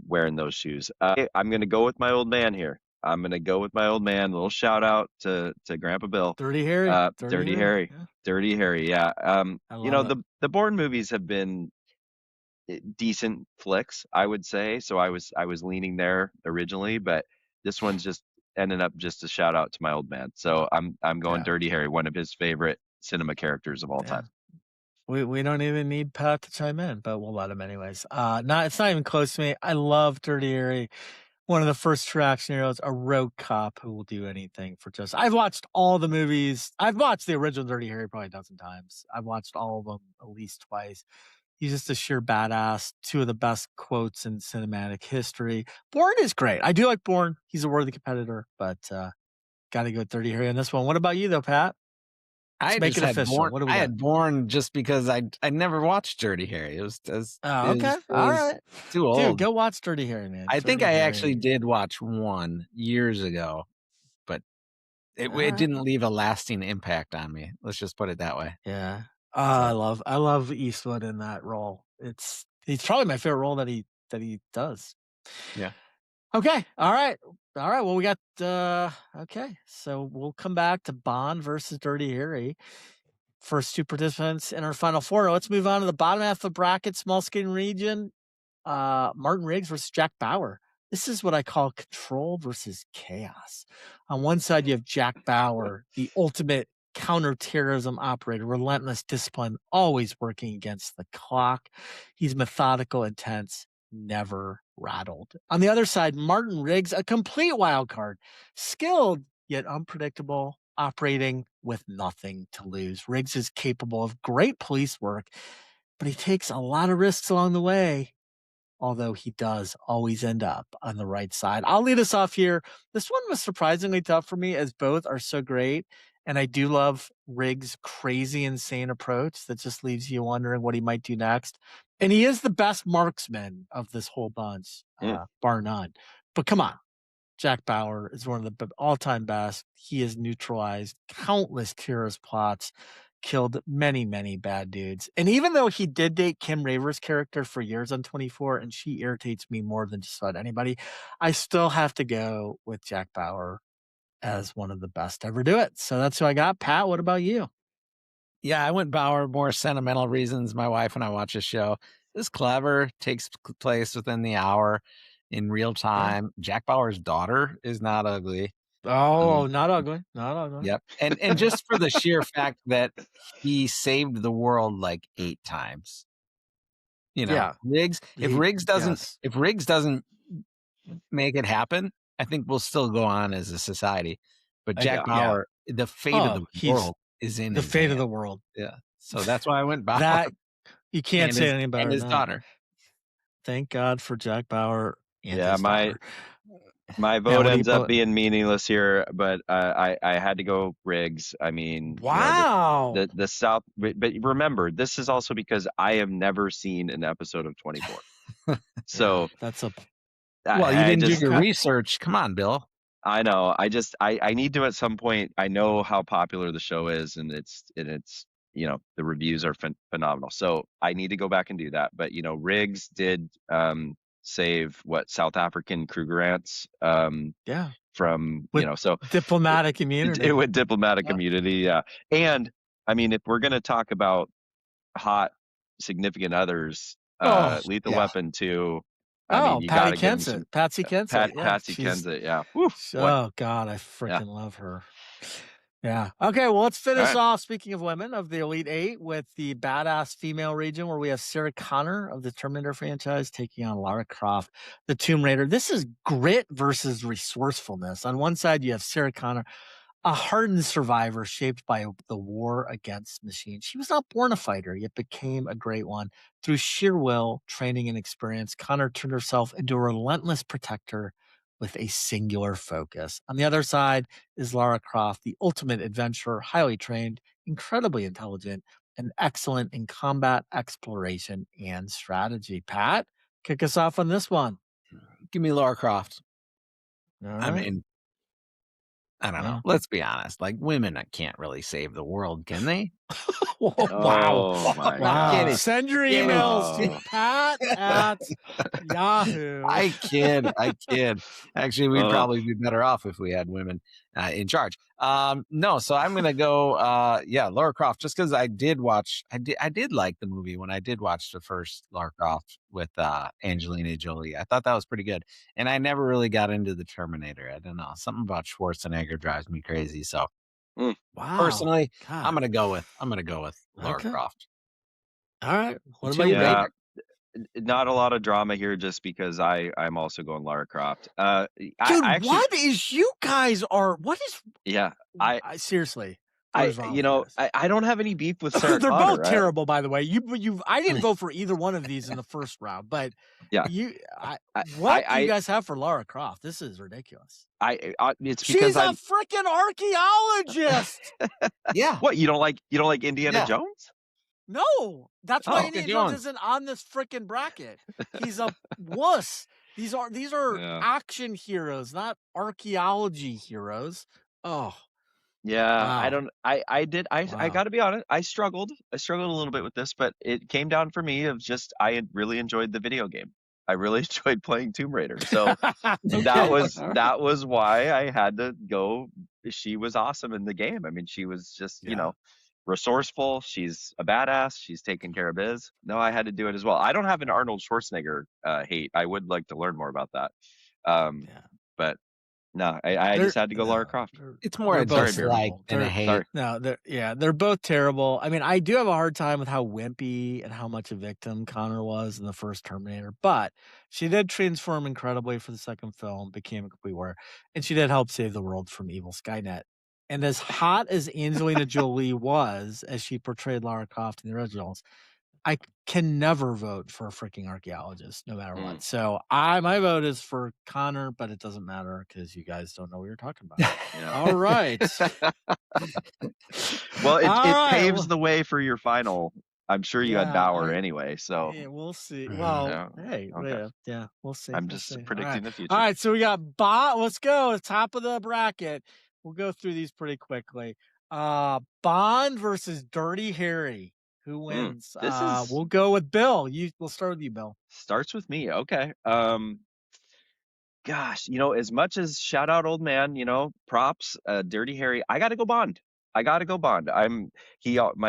wearing those shoes. I'm going to go with my old man here. I'm going to go with my old man. A little shout out to Grandpa Bill. Dirty Harry. Dirty Harry. Yeah. Dirty Harry. Yeah. The Bourne movies have been decent flicks, I would say. So I was leaning there originally, but this one's just ended up just a shout out to my old man. So I'm going Dirty Harry, one of his favorite cinema characters of all time. We don't even need Pat to chime in, but we'll let him anyways. It's not even close to me. I love Dirty Harry. One of the first true action heroes, a rogue cop who will do anything for justice. I've watched all the movies. I've watched the original Dirty Harry probably a dozen times. I've watched all of them at least twice. He's just a sheer badass. Two of the best quotes in cinematic history. Bourne is great. I do like Bourne. He's a worthy competitor, but got to go Dirty Harry on this one. What about you, though, Pat? I make just it had official. Bourne. What do we I got? had Bourne just because I never watched Dirty Harry. It was okay. All right. too old. Dude, go watch Dirty Harry, man. I think Dirty I Harry. actually did watch one years ago, but it didn't leave a lasting impact on me. Let's just put it that way. Yeah. I love Eastwood in that role. He's probably my favorite role that he does. Yeah. Okay. All right. Well, we got okay. So we'll come back to Bond versus Dirty Harry. First two participants in our final four. Let's move on to the bottom half of the bracket, small skating region. Martin Riggs versus Jack Bauer. This is what I call control versus chaos. On one side, you have Jack Bauer, the ultimate counterterrorism operator, relentless discipline, always working against the clock. He's methodical, intense, never rattled. On the other side, Martin Riggs, a complete wild card, skilled yet unpredictable, operating with nothing to lose. Riggs is capable of great police work, but he takes a lot of risks along the way, although he does always end up on the right side. I'll lead us off here. This one was surprisingly tough for me as both are so great. And I do love Riggs' crazy, insane approach that just leaves you wondering what he might do next. And he is the best marksman of this whole bunch, bar none. But come on. Jack Bauer is one of the all-time best. He has neutralized countless terrorist plots, killed many, many bad dudes. And even though he did date Kim Raver's character for years on 24, and she irritates me more than just about anybody, I still have to go with Jack Bauer as one of the best to ever do it. So that's who I got. Pat, what about you? Yeah, I went Bauer, more sentimental reasons. My wife and I watch a show. It's clever, takes place within the hour in real time. Yeah. Jack Bauer's daughter is not ugly. Oh, not ugly. Not ugly. Yep. And just for the sheer fact that he saved the world like 8 times. You know, yeah. Riggs, if Riggs doesn't make it happen, I think we'll still go on as a society. But Jack Bauer, the fate of the world is in the fate of the world. Yeah. So that's why I went Bauer. That you can't say anything better. And his daughter. Thank God for Jack Bauer. And his daughter. My vote ends up being meaningless here, but I had to go Riggs. I mean, wow. You know, the South, but remember, this is also because I have never seen an episode of 24. So that's a. Well, you didn't do your research. Come on, Bill. I know. I need to at some point. I know how popular the show is, and it's you know, the reviews are phenomenal. So I need to go back and do that. But you know, Riggs did save South African Kruger ants from with, you know, so diplomatic immunity. With diplomatic immunity, yeah. And I mean, if we're gonna talk about hot significant others, Lethal Weapon 2. I mean, you Patty Kensett. Patsy Kensett. Patsy Kensett, yeah. Oh God, I freaking love her. Yeah. Okay, well, let's finish off, speaking of women, of the Elite Eight with the badass female region where we have Sarah Connor of the Terminator franchise taking on Lara Croft, the Tomb Raider. This is grit versus resourcefulness. On one side, you have Sarah Connor, a hardened survivor shaped by the war against machines. She was not born a fighter, yet became a great one. Through sheer will, training, and experience, Connor turned herself into a relentless protector with a singular focus. On the other side is Lara Croft, the ultimate adventurer, highly trained, incredibly intelligent, and excellent in combat, exploration, and strategy. Pat, kick us off on this one. Give me Lara Croft. All right. I mean, I don't know. Let's be honest. Like, women can't really save the world, can they? Wow. Oh, my God. Send your emails to Pat at Yahoo. I kid. Actually, we'd probably be better off if we had women in charge. No, so I'm going to go, Lara Croft, just because I did like the movie when I did watch the first Lara Croft with Angelina Jolie. I thought that was pretty good. And I never really got into the Terminator. I don't know. Something about Schwarzenegger drives me crazy. So wow. Personally, God. I'm gonna go with Lara Croft. All right. What about you? Yeah, not a lot of drama here, just because I'm also going Lara Croft. Dude, what is you guys are? What is? Yeah, I seriously. What is wrong with you guys? I don't have any beef with Sarah They're Connor. both terrible, by the way. I didn't vote for either one of these in the first round, but Yeah. what do you guys have for Lara Croft? This is ridiculous. It's because She's a freaking archaeologist. Yeah. What, you don't like Indiana Jones? No, that's why Indiana Jones Jones isn't on this freaking bracket. He's a wuss. These are action heroes, not archaeology heroes. Oh. Yeah, Wow. I got to be honest. I struggled a little bit with this, but it came down for me of just I had really enjoyed the video game. I really enjoyed playing Tomb Raider. So that was why I had to go. She was awesome in the game. I mean, she was just, resourceful. She's a badass. She's taking care of biz. No, I had to do it as well. I don't have an Arnold Schwarzenegger hate. I would like to learn more about that. But no, I just had to go Lara Croft. It's more a dislike than a hate. Sorry. No, they're both terrible. I mean, I do have a hard time with how wimpy and how much a victim Connor was in the first Terminator, but she did transform incredibly for the second film, became a complete warrior, and she did help save the world from evil Skynet. And as hot as Angelina Jolie was as she portrayed Lara Croft in the originals, I can never vote for a freaking archaeologist, no matter what. So my vote is for Connor, but it doesn't matter because you guys don't know what you're talking about. All right. Well, it paves the way for your final. I'm sure you had Bauer anyway, so yeah, we'll see. Well, hey, okay. Yeah, we'll see. I'm just predicting the future. All right, so we got Let's go. Top of the bracket. We'll go through these pretty quickly. Bond versus Dirty Harry. Who wins? We'll go with Bill. We'll start with you, Bill. Starts with me. Okay. Gosh, as much as shout out old man, props, Dirty Harry, I got to go Bond. My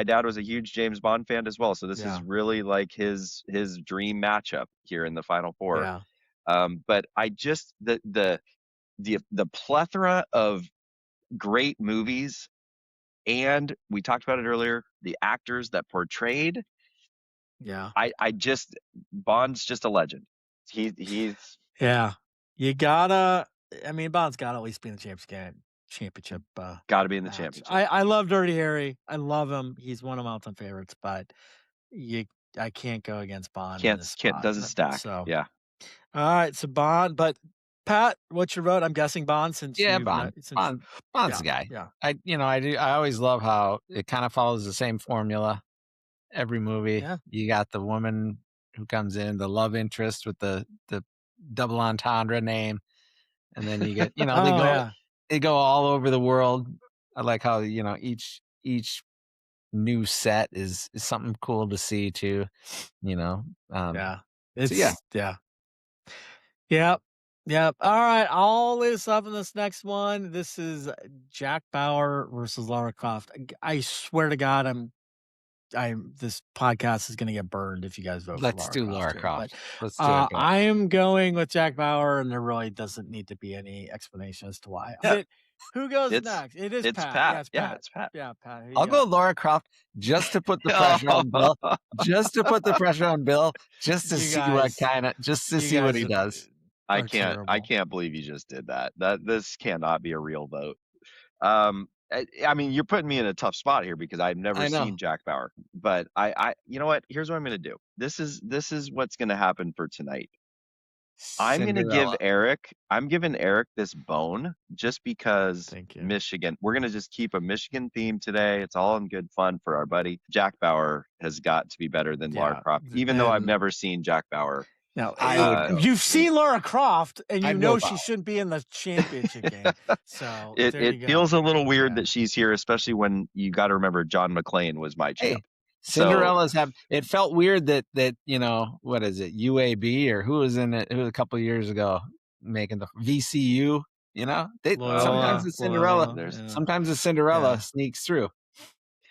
dad was a huge James Bond fan as well, so this is really like his dream matchup here in the Final Four. Yeah. But I just the plethora of great movies, and we talked about it earlier, the actors that portrayed. Yeah. Bond's just a legend. He's you gotta. I mean, Bond's got to at least be in the championship. Got to be in the championship. I love Dirty Harry. I love him. He's one of my all-time favorites. But I can't go against Bond. Doesn't stack. So yeah. All right, so Bond. But Pat, what's your vote? I'm guessing Bond. Bond's the guy. Yeah. I always love how it kind of follows the same formula every movie. Yeah. You got the woman who comes in, the love interest with the double entendre name, and then you get they go all over the world. I like how each new set is something cool to see too. Yep. All right, I'll lay this up in this next one. This is Jack Bauer versus Lara Croft. I swear to God, this podcast is going to get burned if you guys vote. Let's for do Lara Croft. Let's do it. I am going with Jack Bauer, and there really doesn't need to be any explanation as to why. Yeah. Who goes next? It's Pat. Yeah, it's Pat. Yeah, Pat. I'll go Lara Croft just to put the pressure on Bill. Just to put the pressure on Bill. Just to see what he does. I can't believe you just did that. This cannot be a real vote. I mean, you're putting me in a tough spot here because I've never seen Jack Bauer. But you know what? Here's what I'm going to do. This is what's going to happen for tonight. I'm going to give Eric. I'm giving Eric this bone just because Michigan. We're going to just keep a Michigan theme today. It's all in good fun for our buddy. Jack Bauer has got to be better than Lara Croft, even though I've never seen Jack Bauer. Now, you've seen Lara Croft, and you know she shouldn't be in the championship game. So it feels a little weird that she's here, especially when you got to remember John McClane was my champ. Cinderella's it felt weird that what is it, UAB or who was in it? It was a couple of years ago making the VCU. Sometimes the Cinderella sneaks through.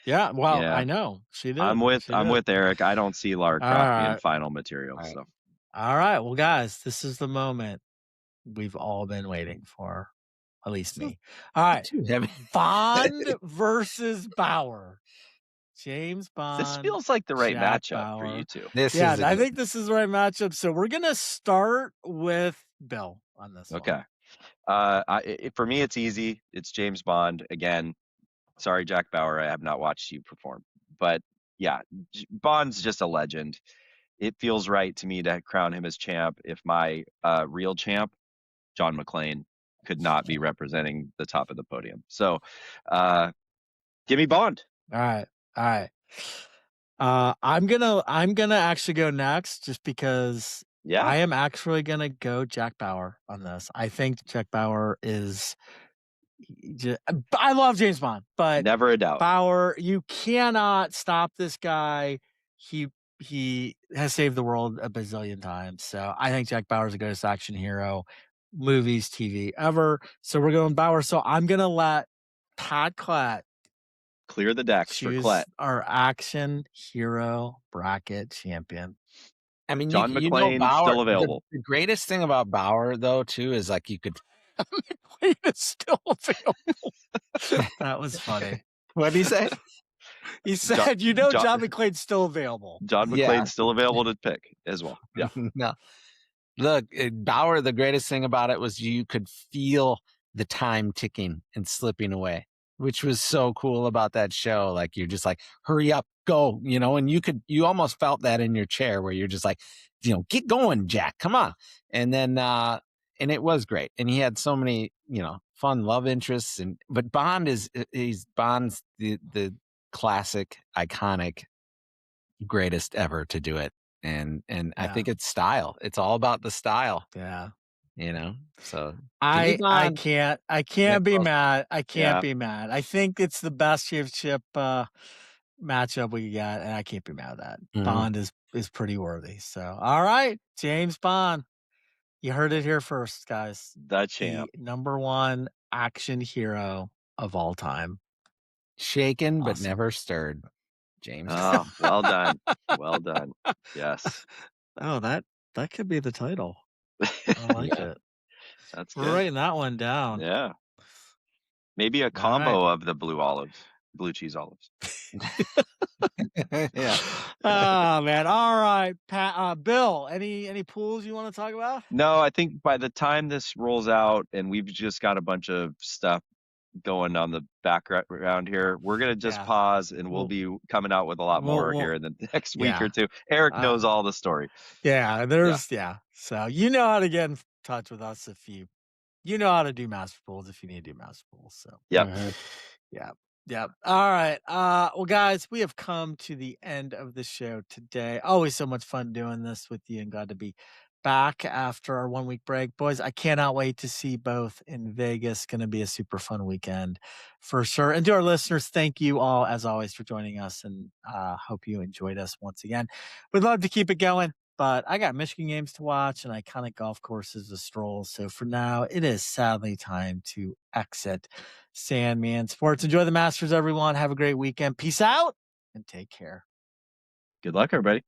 Yeah, well, I know she did. I'm with Eric. I don't see Lara Croft being final material. All right. So. All right, well, guys, this is the moment we've all been waiting for, at least me. All right, Bond versus Bauer. James Bond. This feels like the right matchup Bauer. for you two. I think this is the right matchup. So we're gonna start with Bill on this. Okay. For me, it's easy. It's James Bond again. Sorry, Jack Bauer, I have not watched you perform. But yeah, Bond's just a legend. It feels right to me to crown him as champ. If my real champ, John McClane, could not be representing the top of the podium. So give me Bond. All right. I'm gonna actually go next just because Yeah. I am actually gonna go Jack Bauer on this. I think Jack Bauer is I love James Bond, but Never a doubt. Bauer, you cannot stop this guy. He has saved the world a bazillion times. So I think Jack Bauer's the greatest action hero, movies, TV ever. So we're going Bauer. So I'm gonna let Pat Klett clear the decks for choose Klett. our action hero bracket champion. I mean, John you know McClane Bauer, still available. The greatest thing about Bauer, though, too, is like you could. McClane is still available. That was funny. What did he say? He said, John McClane's still available. John McClane's still available to pick as well. Yeah. No. Look, Bauer, the greatest thing about it was you could feel the time ticking and slipping away, which was so cool about that show. Like, you're just like, hurry up, go, and you almost felt that in your chair where you're just like, get going, Jack, come on. And then, and it was great. And he had so many, fun love interests. But Bond's the classic, iconic, greatest ever to do it. And I think it's style. It's all about the style. Yeah. So I can't be mad. I can't be mad. I think it's the best championship matchup we could get, and I can't be mad at that. Mm-hmm. Bond is pretty worthy. So all right, James Bond. You heard it here first, guys. The champ. The number one action hero of all time. Shaken but never stirred. James. Oh, well done. Well done. Yes. Oh, that could be the title. I like it. That's good. We're writing that one down. Yeah. Maybe a combo of the blue cheese olives. Yeah. Oh man. All right, Pat. Bill, any pools you want to talk about? No, I think by the time this rolls out and we've just got a bunch of stuff going on the background here, we're gonna just pause and we'll be coming out with a lot more here in the next week or two. Eric knows all the story. Yeah, so you know how to get in touch with us if you know how to do master pools if you need to do master pools. So yeah. All right. Well, guys, we have come to the end of the show today. Always so much fun doing this with you, and glad to be back after our 1 week break. Boys, I cannot wait to see both in Vegas. Going to be a super fun weekend for sure. And to our listeners, thank you all, as always, for joining us, and hope you enjoyed us once again. We'd love to keep it going, but I got Michigan games to watch and iconic golf courses to stroll. So for now, it is sadly time to exit Sandman Sports. Enjoy the Masters, everyone. Have a great weekend. Peace out and take care. Good luck, everybody.